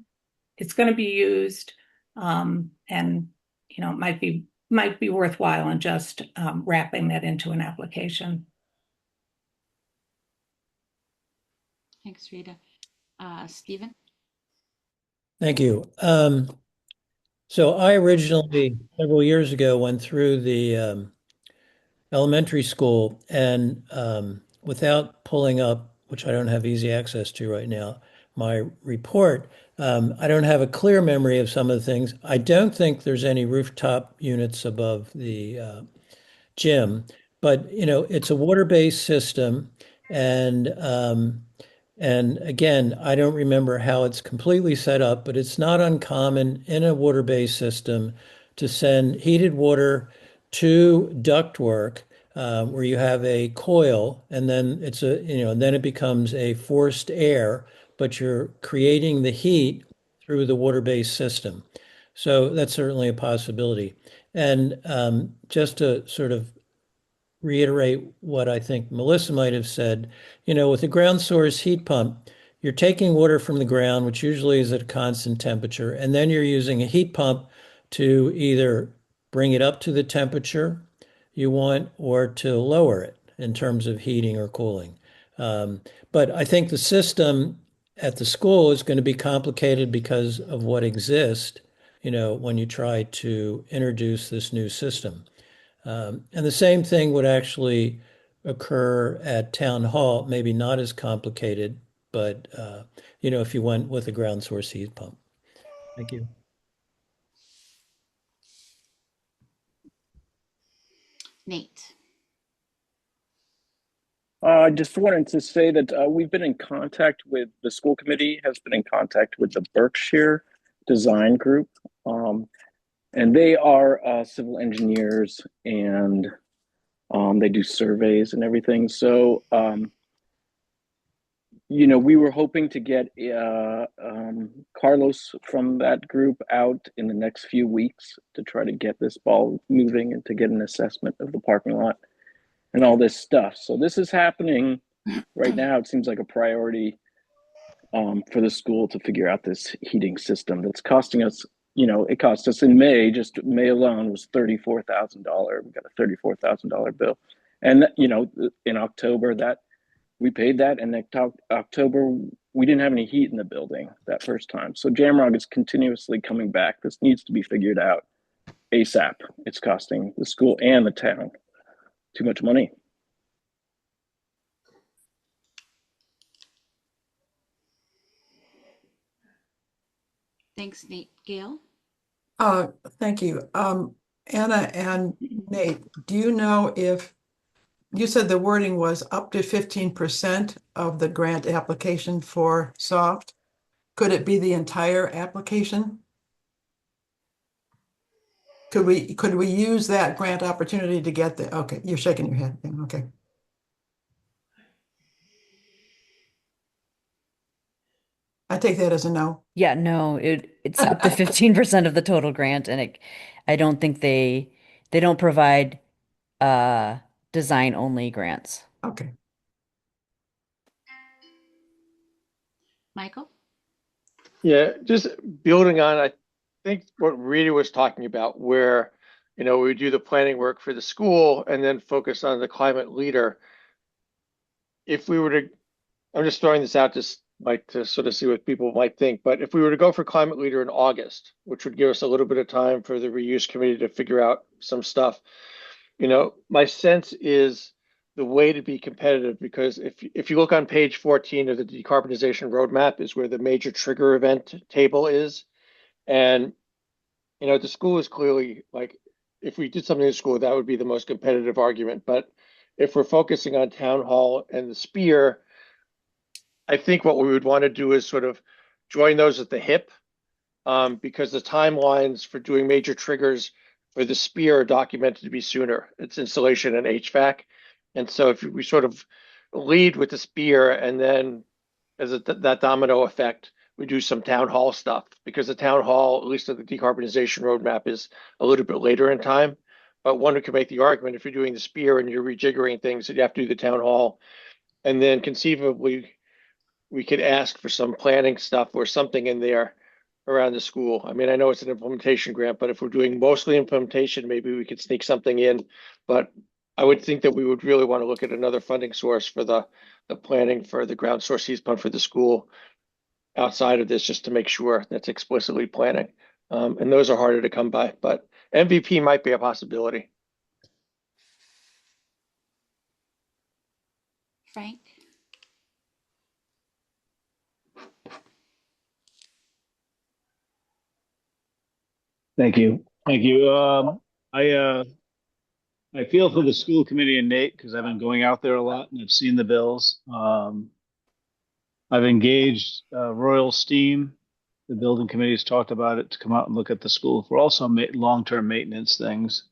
[SPEAKER 13] it's going to be used, and it might be worthwhile in just wrapping that into an application.
[SPEAKER 5] Thanks, Rita. Stephen?
[SPEAKER 9] Thank you. So I originally, several years ago, went through the elementary school, and without pulling up, which I don't have easy access to right now, my report, I don't have a clear memory of some of the things. I don't think there's any rooftop units above the gym, but it's a water-based system, and again, I don't remember how it's completely set up, but it's not uncommon in a water-based system to send heated water to ductwork, where you have a coil, and then then it becomes a forced air, but you're creating the heat through the water-based system. So that's certainly a possibility. And just to sort of reiterate what I think Melissa might have said, with a ground source heat pump, you're taking water from the ground, which usually is at a constant temperature, and then you're using a heat pump to either bring it up to the temperature you want or to lower it in terms of heating or cooling. But I think the system at the school is going to be complicated because of what exists. when you try to introduce this new system. And the same thing would actually occur at town hall, maybe not as complicated, but if you went with a ground source heat pump. Thank you.
[SPEAKER 5] Nate.
[SPEAKER 1] I just wanted to say that we've been in contact with the school committee, has been in contact with the Berkshire Design Group. And they are civil engineers, and they do surveys and everything. So, we were hoping to get Carlos from that group out in the next few weeks to try to get this ball moving and to get an assessment of the parking lot and all this stuff. So this is happening right now. It seems like a priority for the school to figure out this heating system that's costing us, it cost us in May, just May alone was $34,000. We got a $34,000 bill. And, in October that we paid that, and October we didn't have any heat in the building that first time. So Jamrock is continuously coming back. This needs to be figured out ASAP. It's costing the school and the town too much money.
[SPEAKER 5] Thanks, Nate. Gail?
[SPEAKER 11] Thank you. Anna and Nate, do you know if you said the wording was up to 15% of the grant application for soft? Could it be the entire application? Could we use that grant opportunity to get the, okay, you're shaking your head. Yeah, okay. I take that as a no.
[SPEAKER 8] Yeah, no, it's up to 15% of the total grant, and I don't think they don't provide design only grants.
[SPEAKER 11] Okay.
[SPEAKER 5] Michael?
[SPEAKER 3] Yeah, just building on, I think what Rita was talking about, where, we do the planning work for the school and then focus on the climate leader. If we were to, I'm just throwing this out just like to sort of see what people might think, but if we were to go for climate leader in August, which would give us a little bit of time for the reuse committee to figure out some stuff, my sense is the way to be competitive, because if you look on page 14 of the decarbonization roadmap is where the major trigger event table is. And, the school is clearly like, if we did something in the school, that would be the most competitive argument. But if we're focusing on town hall and the Spear, I think what we would want to do is sort of join those at the hip, because the timelines for doing major triggers for the Spear are documented to be sooner. It's installation and HVAC. And so if we sort of lead with the Spear, and then as that domino effect, we do some town hall stuff, because the town hall, at least at the decarbonization roadmap, is a little bit later in time. But one could make the argument, if you're doing the Spear and you're rejiggering things, that you have to do the town hall. And then conceivably, we could ask for some planning stuff or something in there around the school. I mean, I know it's an implementation grant, but if we're doing mostly implementation, maybe we could sneak something in. But I would think that we would really want to look at another funding source for the planning for the ground source heat pump for the school outside of this, just to make sure that's explicitly planning. And those are harder to come by, but MVP might be a possibility.
[SPEAKER 5] Frank?
[SPEAKER 6] Thank you. Thank you. I feel for the school committee and Nate, because I've been going out there a lot and I've seen the bills. I've engaged Royal Steam. The building committee's talked about it, to come out and look at the school for also long-term maintenance things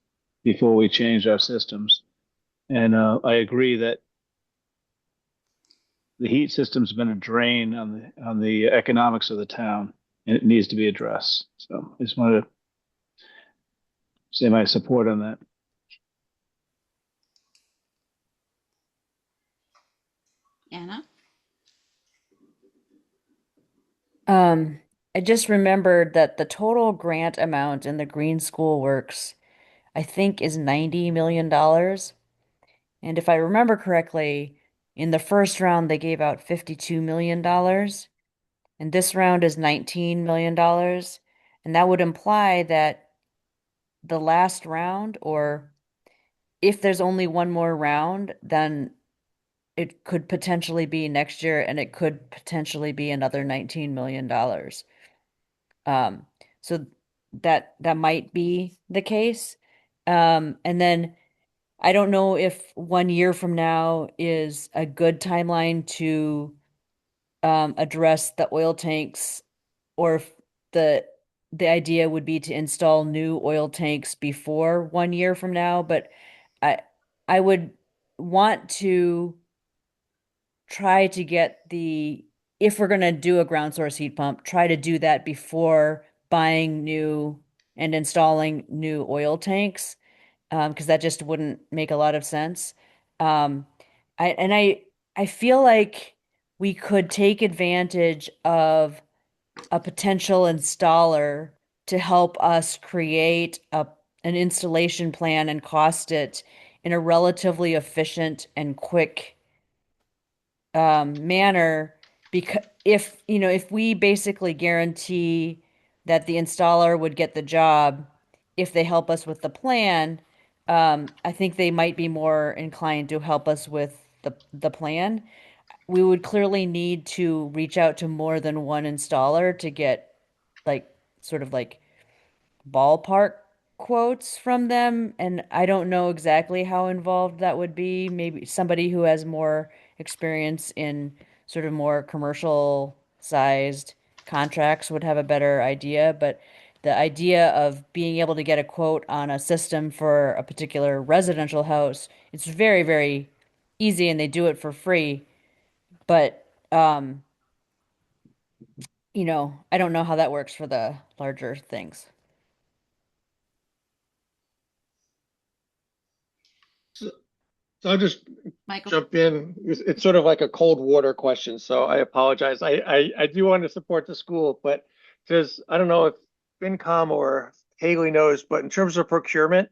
[SPEAKER 6] before we change our systems. And I agree that the heat system's been a drain on the economics of the town, and it needs to be addressed. So I just wanted to say my support on that.
[SPEAKER 5] Anna?
[SPEAKER 8] I just remembered that the total grant amount in the Green School Works, I think, is $90 million. And if I remember correctly, in the first round, they gave out $52 million. And this round is $19 million. And that would imply that the last round, or if there's only one more round, then it could potentially be next year, and it could potentially be another $19 million. So that might be the case. And then I don't know if 1 year from now is a good timeline to address the oil tanks, or if the idea would be to install new oil tanks before 1 year from now. But I I would want to try to get if we're going to do a ground source heat pump, try to do that before buying new and installing new oil tanks, because that just wouldn't make a lot of sense. Um, I feel like we could take advantage of a potential installer to help us create an installation plan and cost it in a relatively efficient and quick manner. Because if we basically guarantee that the installer would get the job if they help us with the plan, I think they might be more inclined to help us with the plan. We would clearly need to reach out to more than one installer to get like sort of like ballpark quotes from them, and I don't know exactly how involved that would be. Maybe somebody who has more experience in sort of more commercial sized contracts would have a better idea, but the idea of being able to get a quote on a system for a particular residential house, it's very, very easy, and they do it for free. But I don't know how that works for the larger things.
[SPEAKER 3] So I'll just
[SPEAKER 5] Michael?
[SPEAKER 3] jump in. It's sort of like a cold water question, so I apologize. I do want to support the school, but I don't know if FinCom or Haley knows, but in terms of procurement,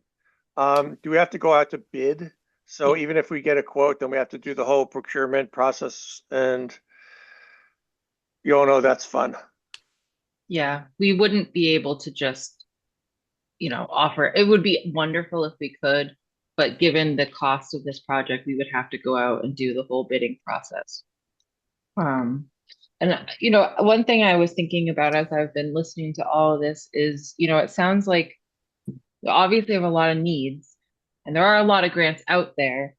[SPEAKER 3] do we have to go out to bid? So even if we get a quote, then we have to do the whole procurement process, and you all know that's fun.
[SPEAKER 2] Yeah, we wouldn't be able to just, offer. It would be wonderful if we could, but given the cost of this project, we would have to go out and do the whole bidding process. And one thing I was thinking about as I've been listening to all of this is, it sounds like we obviously have a lot of needs, and there are a lot of grants out there,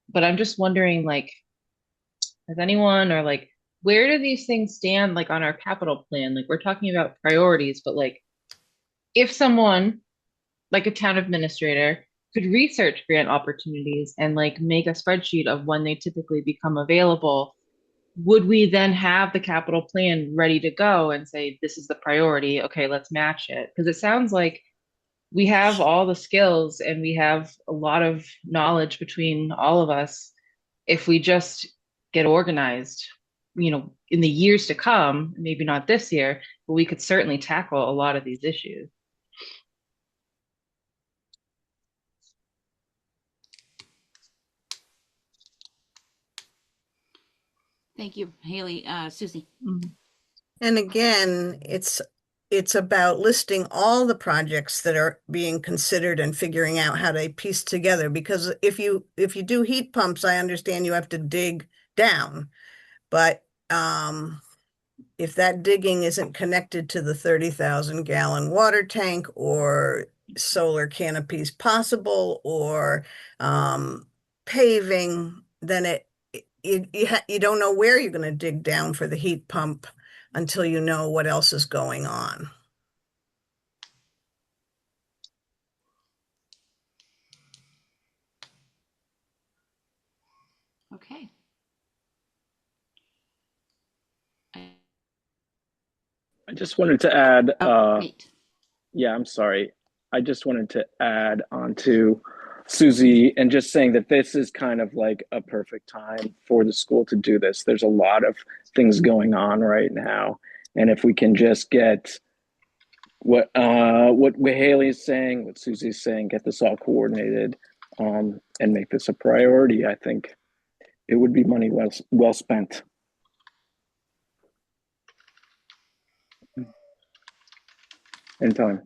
[SPEAKER 2] but I'm just wondering, like, has anyone, or like, where do these things stand, like, on our capital plan? Like, we're talking about priorities, but like, if someone like a town administrator could research grant opportunities and like make a spreadsheet of when they typically become available, would we then have the capital plan ready to go and say, this is the priority, okay, let's match it? Because it sounds like we have all the skills and we have a lot of knowledge between all of us. If we just get organized, in the years to come, maybe not this year, but we could certainly tackle a lot of these issues.
[SPEAKER 5] Thank you, Haley. Susie.
[SPEAKER 12] And again, it's about listing all the projects that are being considered and figuring out how they piece together. Because if you do heat pumps, I understand you have to dig down, but if that digging isn't connected to the 30,000 gallon water tank or solar canopies possible or paving, then you don't know where you're going to dig down for the heat pump until you know what else is going on.
[SPEAKER 5] Okay.
[SPEAKER 1] I just wanted to add,
[SPEAKER 5] Great.
[SPEAKER 1] yeah, I'm sorry. I just wanted to add on to Susie and just saying that this is kind of like a perfect time for the school to do this. There's a lot of things going on right now. And if we can just get what Haley is saying, what Susie's saying, get this all coordinated and make this a priority, I think it would be money well spent. Anytime.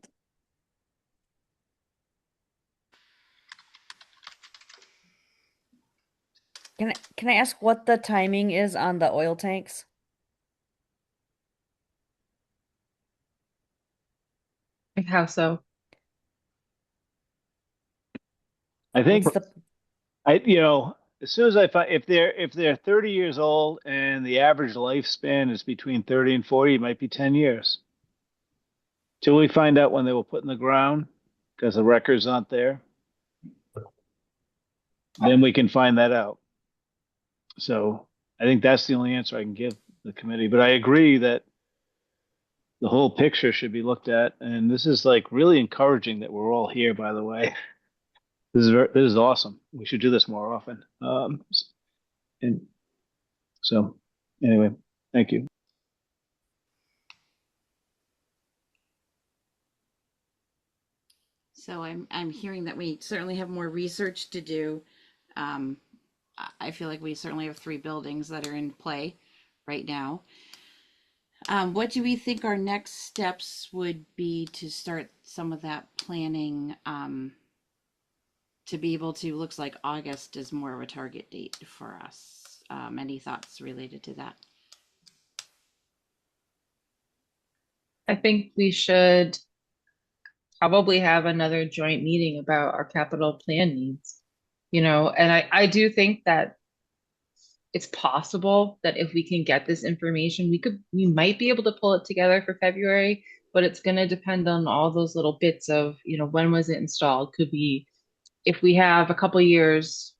[SPEAKER 8] Can I ask what the timing is on the oil tanks?
[SPEAKER 2] Like how so?
[SPEAKER 6] I think
[SPEAKER 8] What's the
[SPEAKER 6] as soon as I find if they're 30 years old and the average lifespan is between 30 and 40, it might be 10 years. Till we find out when they were put in the ground, because the records aren't there, then we can find that out. So I think that's the only answer I can give the committee. But I agree that the whole picture should be looked at, and this is like really encouraging that we're all here. By the way, this is awesome. We should do this more often. And so, anyway, thank you.
[SPEAKER 5] So I'm hearing that we certainly have more research to do. I feel like we certainly have 3 buildings that are in play right now. What do we think our next steps would be to start some of that planning, to be able to, looks like August is more of a target date for us. Any thoughts related to that?
[SPEAKER 2] I think we should probably have another joint meeting about our capital plan needs, and I do think that it's possible that if we can get this information, we might be able to pull it together for February, but it's going to depend on all those little bits of, when was it installed? Could be if we have a couple years,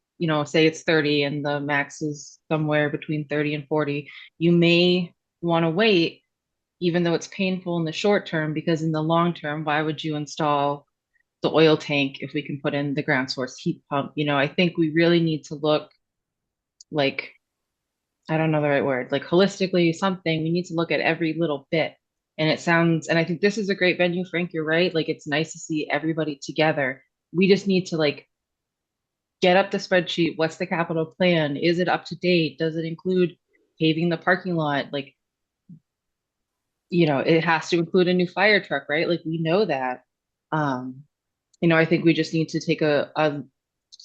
[SPEAKER 2] say it's 30 and the max is somewhere between 30 and 40, you may want to wait, even though it's painful in the short term, because in the long term, why would you install the oil tank if we can put in the ground source heat pump? I think we really need to look like, I don't know the right word, like holistically something. We need to look at every little bit. And I think this is a great venue, Frank, you're right. Like, it's nice to see everybody together. We just need to get up the spreadsheet. What's the capital plan? Is it up to date? Does it include paving the parking lot? It has to include a new fire truck, right? Like, we know that. I think we just need to take a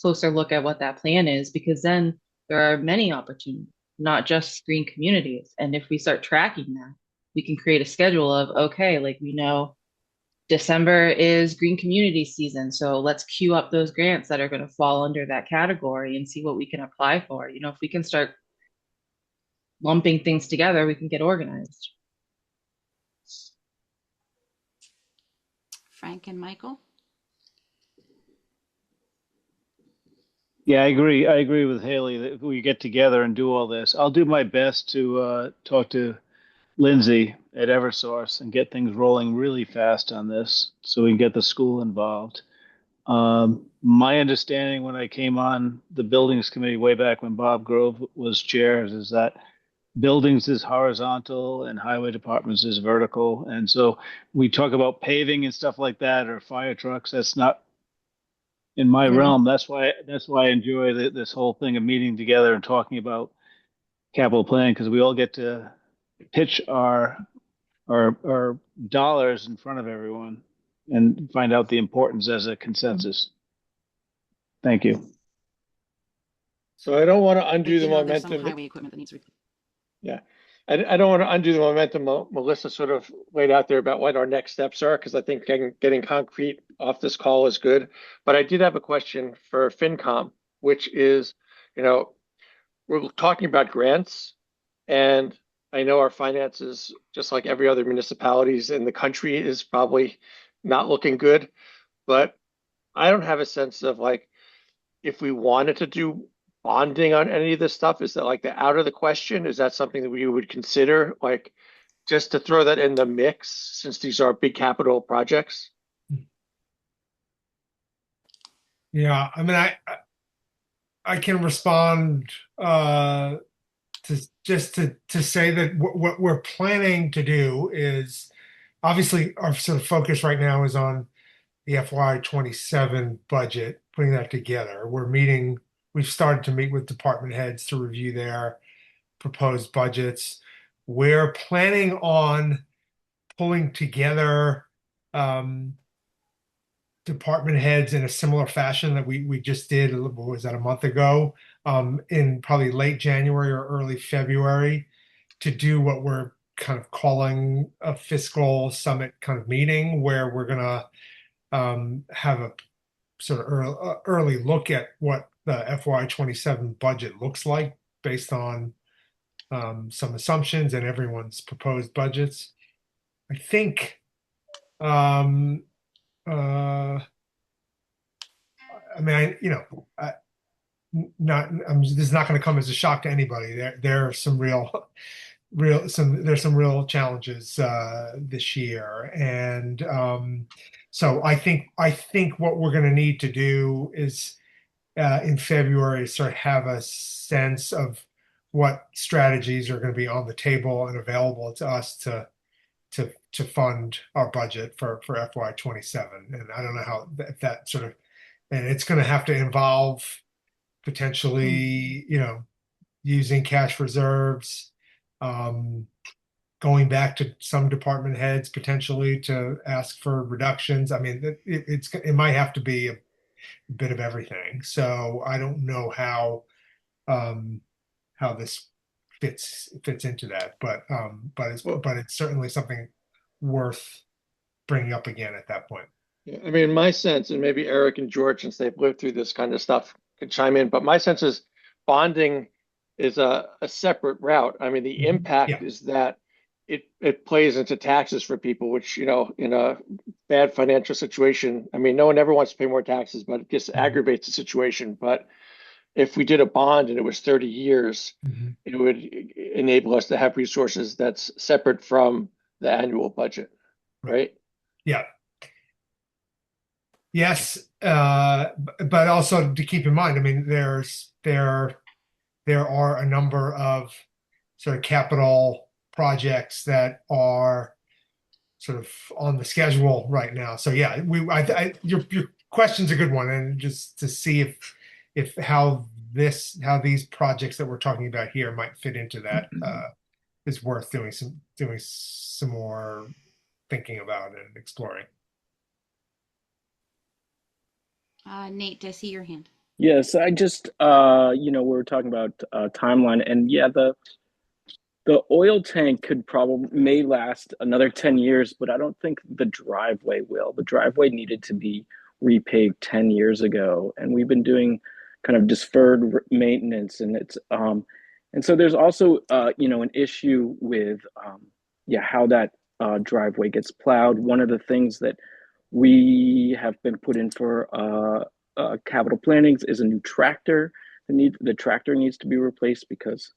[SPEAKER 2] closer look at what that plan is, because then there are many opportunities, not just green communities. And if we start tracking that, we can create a schedule of, okay, like, we know December is green community season. So let's queue up those grants that are going to fall under that category and see what we can apply for. If we can start lumping things together, we can get organized.
[SPEAKER 5] Frank and Michael?
[SPEAKER 6] Yeah, I agree. I agree with Haley that if we get together and do all this, I'll do my best to talk to Lindsay at Eversource and get things rolling really fast on this so we can get the school involved. My understanding when I came on the buildings committee way back when Bob Grove was chair is that buildings is horizontal and highway departments is vertical. And so we talk about paving and stuff like that, or fire trucks. That's not in my realm. That's why I enjoy this whole thing of meeting together and talking about capital planning, because we all get to pitch our dollars in front of everyone and find out the importance as a consensus. Thank you.
[SPEAKER 3] So I don't want to undo the
[SPEAKER 5] There's some
[SPEAKER 3] momentum.
[SPEAKER 5] highway equipment that needs
[SPEAKER 3] Yeah. I don't want to undo the momentum Melissa sort of laid out there about what our next steps are, because I think getting concrete off this call is good. But I did have a question for FinCom, which is, we're talking about grants, and I know our finances, just like every other municipalities in the country, is probably not looking good. But I don't have a sense of if we wanted to do bonding on any of this stuff, is that out of the question? Is that something that we would consider, just to throw that in the mix, since these are big capital projects?
[SPEAKER 7] Yeah, I mean, I can respond to say that what we're planning to do is, obviously our sort of focus right now is on the FY27 budget, putting that together. We've started to meet with department heads to review their proposed budgets. We're planning on pulling together department heads in a similar fashion that we just did, what was that, a month ago, in probably late January or early February, to do what we're kind of calling a fiscal summit kind of meeting, where we're gonna have a sort of early look at what the FY27 budget looks like based on some assumptions and everyone's proposed budgets. I think I mean, this is not going to come as a shock to anybody. There are some there's some real challenges this year, and so I think what we're going to need to do is in February start have a sense of what strategies are going to be on the table and available to us to fund our budget for FY27. And I don't know how that sort of, and it's going to have to involve potentially, using cash reserves, going back to some department heads potentially to ask for reductions. I mean, it might have to be a bit of everything. So I don't know how this fits into that, but it's certainly something worth bringing up again at that point.
[SPEAKER 3] Yeah, I mean, my sense, and maybe Eric and George, since they've lived through this kind of stuff, can chime in, but my sense is bonding is a separate route. I mean, the impact is that it plays into taxes for people, which, in a bad financial situation, I mean, no one ever wants to pay more taxes, but it just aggravates the situation. But if we did a bond and it was 30 years, it would enable us to have resources that's separate from the annual budget, right?
[SPEAKER 7] Yeah. Yes, but also to keep in mind, I mean, there are a number of sort of capital projects that are sort of on the schedule right now. So yeah, your question's a good one, and just to see if how these projects that we're talking about here might fit into that is worth doing some more thinking about and exploring.
[SPEAKER 5] Nate, I see your hand.
[SPEAKER 1] Yes, I just, we were talking about timeline, and yeah, the oil tank may last another 10 years, but I don't think the driveway will. The driveway needed to be repaved 10 years ago, and we've been doing kind of deferred maintenance, and it's and so there's also an issue with how that driveway gets plowed. One of the things that we have been put in for capital plannings is a new tractor. The tractor needs to be replaced because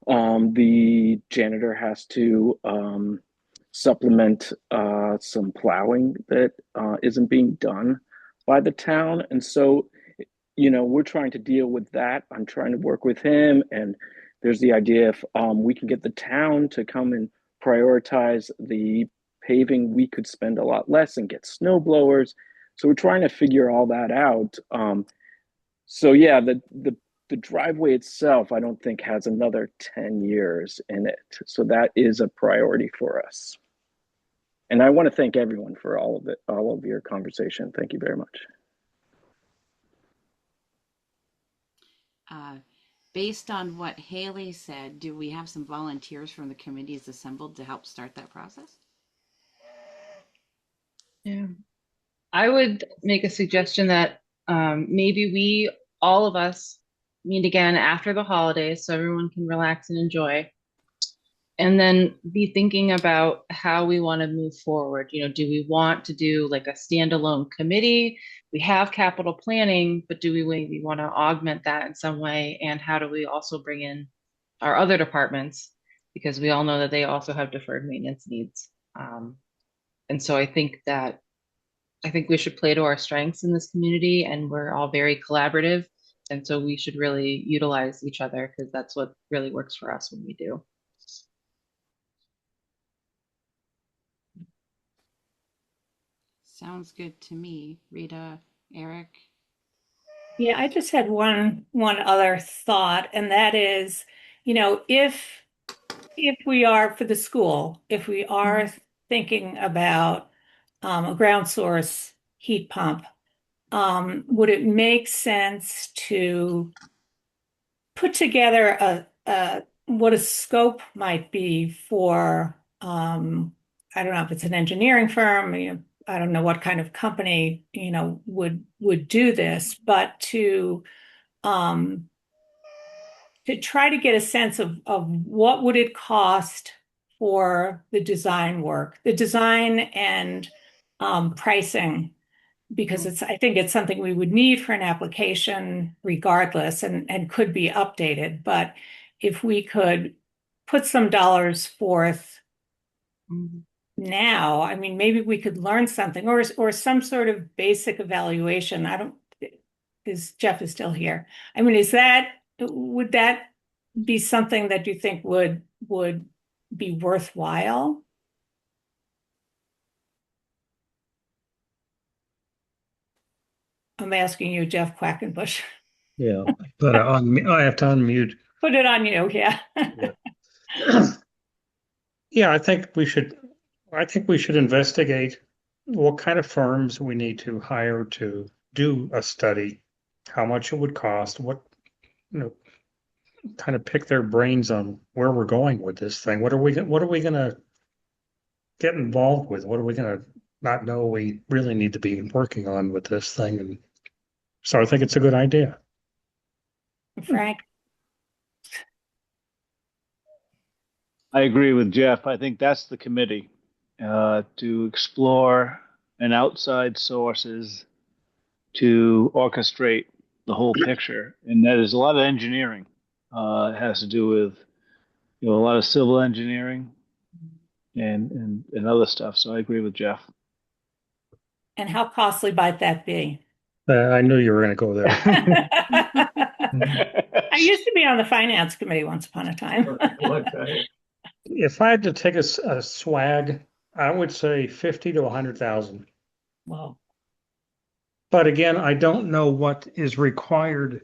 [SPEAKER 1] the janitor has to supplement some plowing that isn't being done by the town. And so, we're trying to deal with that. I'm trying to work with him, and there's the idea if we can get the town to come and prioritize the paving, we could spend a lot less and get snow blowers. So we're trying to figure all that out. So yeah, the driveway itself, I don't think has another 10 years in it. So that is a priority for us. And I want to thank everyone for all of your conversation. Thank you very much.
[SPEAKER 5] Based on what Haley said, do we have some volunteers from the committees assembled to help start that process?
[SPEAKER 2] Yeah. I would make a suggestion that maybe all of us, meet again after the holidays so everyone can relax and enjoy. And then be thinking about how we want to move forward. Do we want to do like a standalone committee? We have capital planning, but do we maybe want to augment that in some way? And how do we also bring in our other departments? Because we all know that they also have deferred maintenance needs. And so I think we should play to our strengths in this community, and we're all very collaborative. And so we should really utilize each other, because that's what really works for us when we do.
[SPEAKER 5] Sounds good to me. Rita, Eric?
[SPEAKER 13] Yeah, I just had one other thought, and that is, if we are for the school, if we are thinking about a ground source heat pump, would it make sense to put together what a scope might be for, I don't know if it's an engineering firm, I don't know what kind of company, would do this, but to try to get a sense of what would it cost for the design work, the design and pricing, because I think it's something we would need for an application regardless and could be updated. But if we could put some dollars forth now, I mean, maybe we could learn something or some sort of basic evaluation. Jeff is still here. I mean, would that be something that you think would be worthwhile? I'm asking you, Jeff Quackenbush.
[SPEAKER 14] Yeah, but I have to unmute.
[SPEAKER 13] Put it on you, yeah.
[SPEAKER 14] Yeah, I think we should investigate what kind of firms we need to hire to do a study, how much it would cost, kind of pick their brains on where we're going with this thing. What are we gonna get involved with? What are we gonna not know we really need to be working on with this thing? And so I think it's a good idea.
[SPEAKER 13] Frank?
[SPEAKER 6] I agree with Jeff. I think that's the committee to explore an outside sources to orchestrate the whole picture, and that is a lot of engineering. It has to do with a lot of civil engineering and other stuff. So I agree with Jeff.
[SPEAKER 13] And how costly might that be?
[SPEAKER 14] I knew you were going to go there.
[SPEAKER 13] I used to be on the finance committee once upon a time.
[SPEAKER 14] If I had to take a swag, I would say 50 to 100,000.
[SPEAKER 13] Wow.
[SPEAKER 14] But again, I don't know what is required.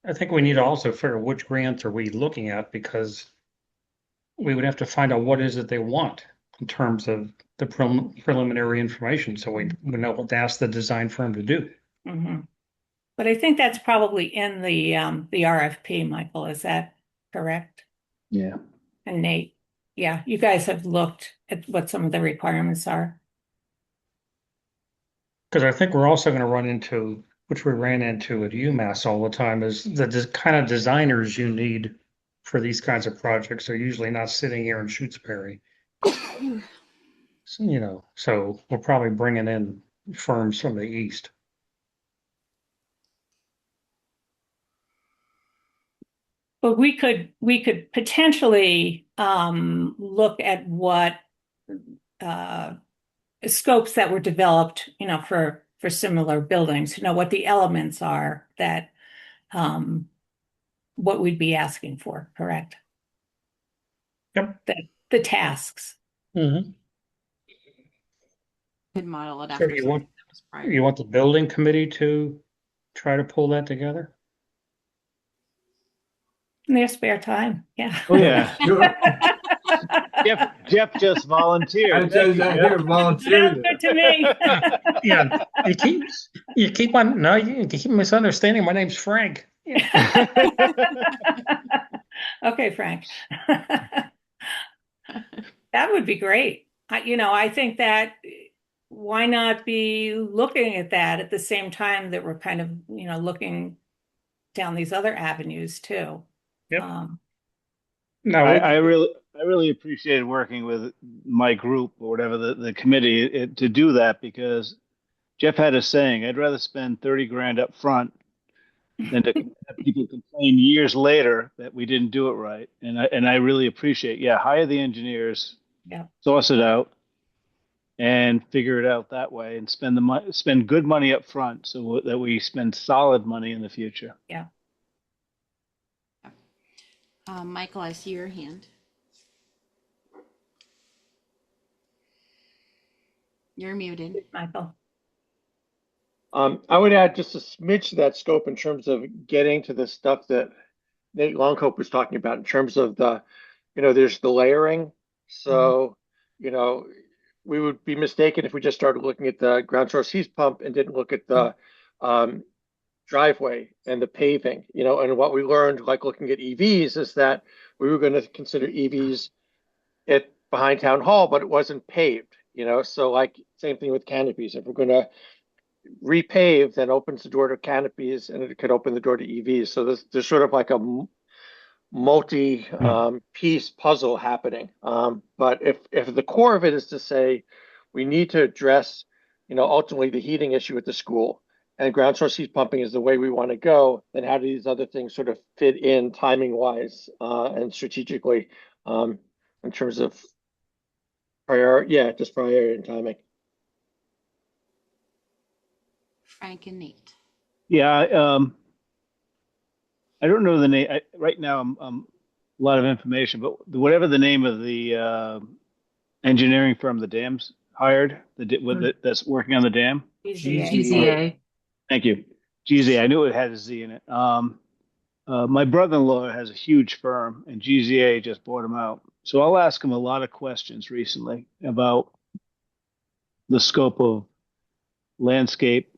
[SPEAKER 14] I think we need to also figure out which grants are we looking at, because we would have to find out what is it they want in terms of the preliminary information, so we know what to ask the design firm to do.
[SPEAKER 13] Mm-hmm. But I think that's probably in the RFP, Michael. Is that correct?
[SPEAKER 6] Yeah.
[SPEAKER 13] And Nate, yeah, you guys have looked at what some of the requirements are.
[SPEAKER 14] Because I think we're also going to run into, which we ran into at UMass all the time, is the kind of designers you need for these kinds of projects are usually not sitting here in Shutesbury. So, so we're probably bringing in firms from the East.
[SPEAKER 13] But we could potentially look at what scopes that were developed, for similar buildings, what the elements are that what we'd be asking for, correct?
[SPEAKER 14] Yep.
[SPEAKER 13] The tasks.
[SPEAKER 14] Mm-hmm.
[SPEAKER 5] Could model it
[SPEAKER 14] So
[SPEAKER 5] after
[SPEAKER 14] you
[SPEAKER 5] something
[SPEAKER 14] want
[SPEAKER 5] that was prior.
[SPEAKER 14] you want the building committee to try to pull that together?
[SPEAKER 13] In their spare time, yeah.
[SPEAKER 6] Oh yeah. Jeff just volunteered.
[SPEAKER 13] Sounds good to me.
[SPEAKER 14] Yeah, you keep misunderstanding. My name's Frank.
[SPEAKER 13] Okay, Frank. That would be great. I think that why not be looking at that at the same time that we're kind of, looking down these other avenues too.
[SPEAKER 14] Yep.
[SPEAKER 6] No, I really appreciated working with my group or whatever the committee to do that, because Jeff had a saying, I'd rather spend 30 grand up front than to have people complain years later that we didn't do it right. And I really appreciate, hire the engineers, source it out, and figure it out that way, and spend good money up front so that we spend solid money in the future.
[SPEAKER 13] Yeah.
[SPEAKER 5] Michael, I see your hand. You're muted.
[SPEAKER 13] Michael.
[SPEAKER 3] I would add just a smidge to that scope in terms of getting to the stuff that Nate Longhope was talking about in terms of there's the layering. So, we would be mistaken if we just started looking at the ground source heat pump and didn't look at the driveway and the paving, and what we learned, like looking at EVs, is that we were going to consider EVs behind town hall, but it wasn't paved, so like same thing with canopies. If we're going to repave, then opens the door to canopies and it could open the door to EVs. So there's sort of like a multi piece puzzle happening. But if the core of it is to say we need to address, ultimately the heating issue at the school, and ground source heat pumping is the way we want to go, then how do these other things sort of fit in timing wise and strategically in terms of priority and timing.
[SPEAKER 5] Frank and Nate.
[SPEAKER 6] Yeah, I don't know the name right now. I'm a lot of information, but whatever the name of the engineering firm the dam's hired, that's working on the dam.
[SPEAKER 2] GZA.
[SPEAKER 6] Thank you, GZA. I knew it had a Z in it. My brother-in-law has a huge firm, and GZA just bought him out. So I'll ask him a lot of questions recently about the scope of landscape,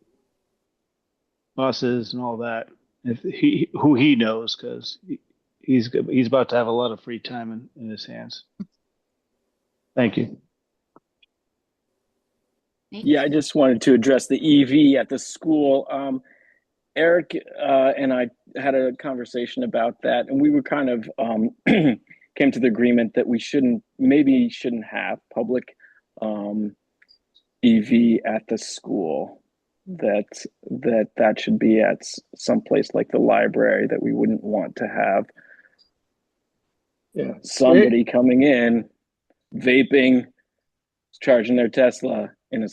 [SPEAKER 6] buses, and all that. Who he knows, because he's about to have a lot of free time in his hands. Thank you.
[SPEAKER 1] Yeah, I just wanted to address the EV at the school. Eric and I had a conversation about that, and we were kind of came to the agreement that we shouldn't have public EV at the school. That should be at some place like the library, that we wouldn't want to have somebody coming in, vaping, charging their Tesla in a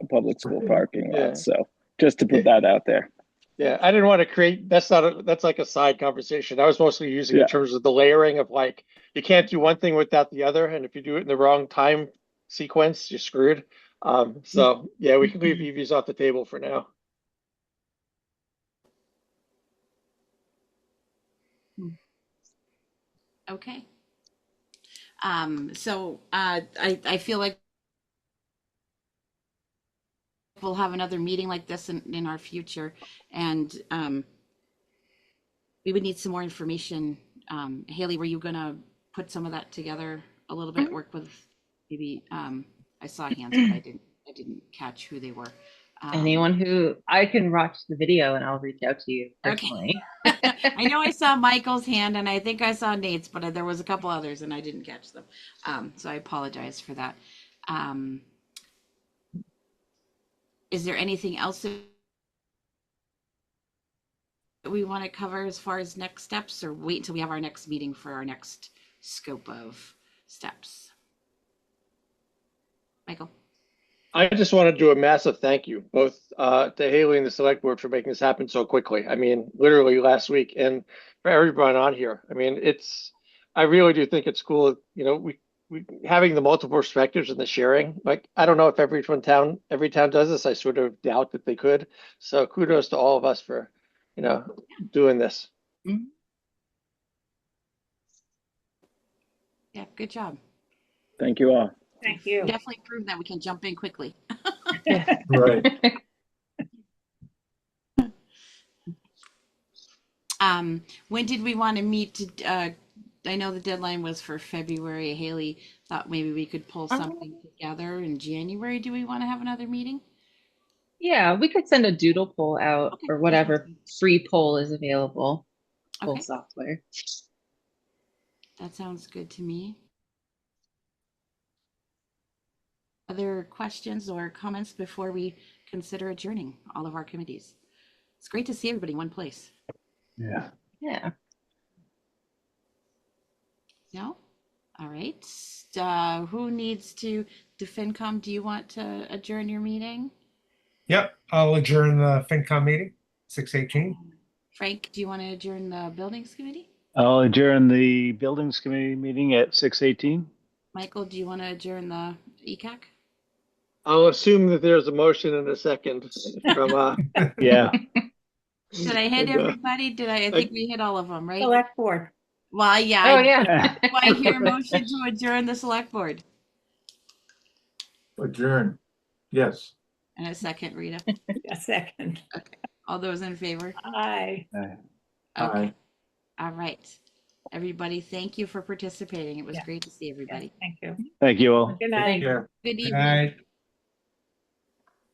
[SPEAKER 1] public school parking lot. So just to put that out there.
[SPEAKER 3] Yeah, I didn't want to create, that's like a side conversation. I was mostly using in terms of the layering of like, you can't do one thing without the other. And if you do it in the wrong time sequence, you're screwed. So yeah, we can leave EVs off the table for now.
[SPEAKER 5] Okay. So I feel like we'll have another meeting like this in our future, and we would need some more information. Haley, were you gonna put some of that together a little bit? Work with maybe I saw hands, but I didn't catch who they were.
[SPEAKER 2] Anyone who I can watch the video and I'll reach out to you personally.
[SPEAKER 5] Okay. I know I saw Michael's hand and I think I saw Nate's, but there was a couple others and I didn't catch them. So I apologize for that. Is there anything else that we want to cover as far as next steps, or wait until we have our next meeting for our next scope of steps? Michael?
[SPEAKER 3] I just want to do a massive thank you, both to Haley and the select board, for making this happen so quickly. I mean, literally last week, and for everyone on here. I mean, I really do think it's cool. We having the multiple perspectives and the sharing. Like, I don't know if every town does this. I sort of doubt that they could. So kudos to all of us for, doing this.
[SPEAKER 5] Yeah, good job.
[SPEAKER 1] Thank you all.
[SPEAKER 13] Thank you.
[SPEAKER 5] Definitely prove that we can jump in quickly.
[SPEAKER 3] Right.
[SPEAKER 5] When did we want to meet? I know the deadline was for February. Haley thought maybe we could pull something together in January. Do we want to have another meeting?
[SPEAKER 2] Yeah, we could send a doodle poll out or whatever free poll is available. Poll software.
[SPEAKER 5] That sounds good to me. Other questions or comments before we consider adjourning all of our committees? It's great to see everybody in one place.
[SPEAKER 6] Yeah.
[SPEAKER 2] Yeah.
[SPEAKER 5] No? All right. Who needs to FinCom? Do you want to adjourn your meeting?
[SPEAKER 7] Yep, I'll adjourn the FinCom meeting, 6:18.
[SPEAKER 5] Frank, do you want to adjourn the Buildings Committee?
[SPEAKER 6] I'll adjourn the Buildings Committee meeting at 6:18.
[SPEAKER 5] Michael, do you want to adjourn the ECAC?
[SPEAKER 3] I'll assume that there's a motion in a second from
[SPEAKER 6] Yeah.
[SPEAKER 5] Did I hit everybody? I think we hit all of them, right?
[SPEAKER 13] Select board.
[SPEAKER 5] Well, yeah.
[SPEAKER 2] Oh, yeah.
[SPEAKER 5] Do I hear a motion to adjourn the select board?
[SPEAKER 15] adjourn. Yes.
[SPEAKER 5] And a second, Rita.
[SPEAKER 13] A second.
[SPEAKER 5] Okay. All those in favor?
[SPEAKER 13] Aye.
[SPEAKER 5] Okay.
[SPEAKER 15] Aye.
[SPEAKER 5] All right. Everybody, thank you for participating. It was great to see everybody.
[SPEAKER 13] Thank you.
[SPEAKER 6] Thank you all.
[SPEAKER 13] Good night.
[SPEAKER 15] Take care.
[SPEAKER 5] Good
[SPEAKER 7] Good
[SPEAKER 5] evening.
[SPEAKER 7] night.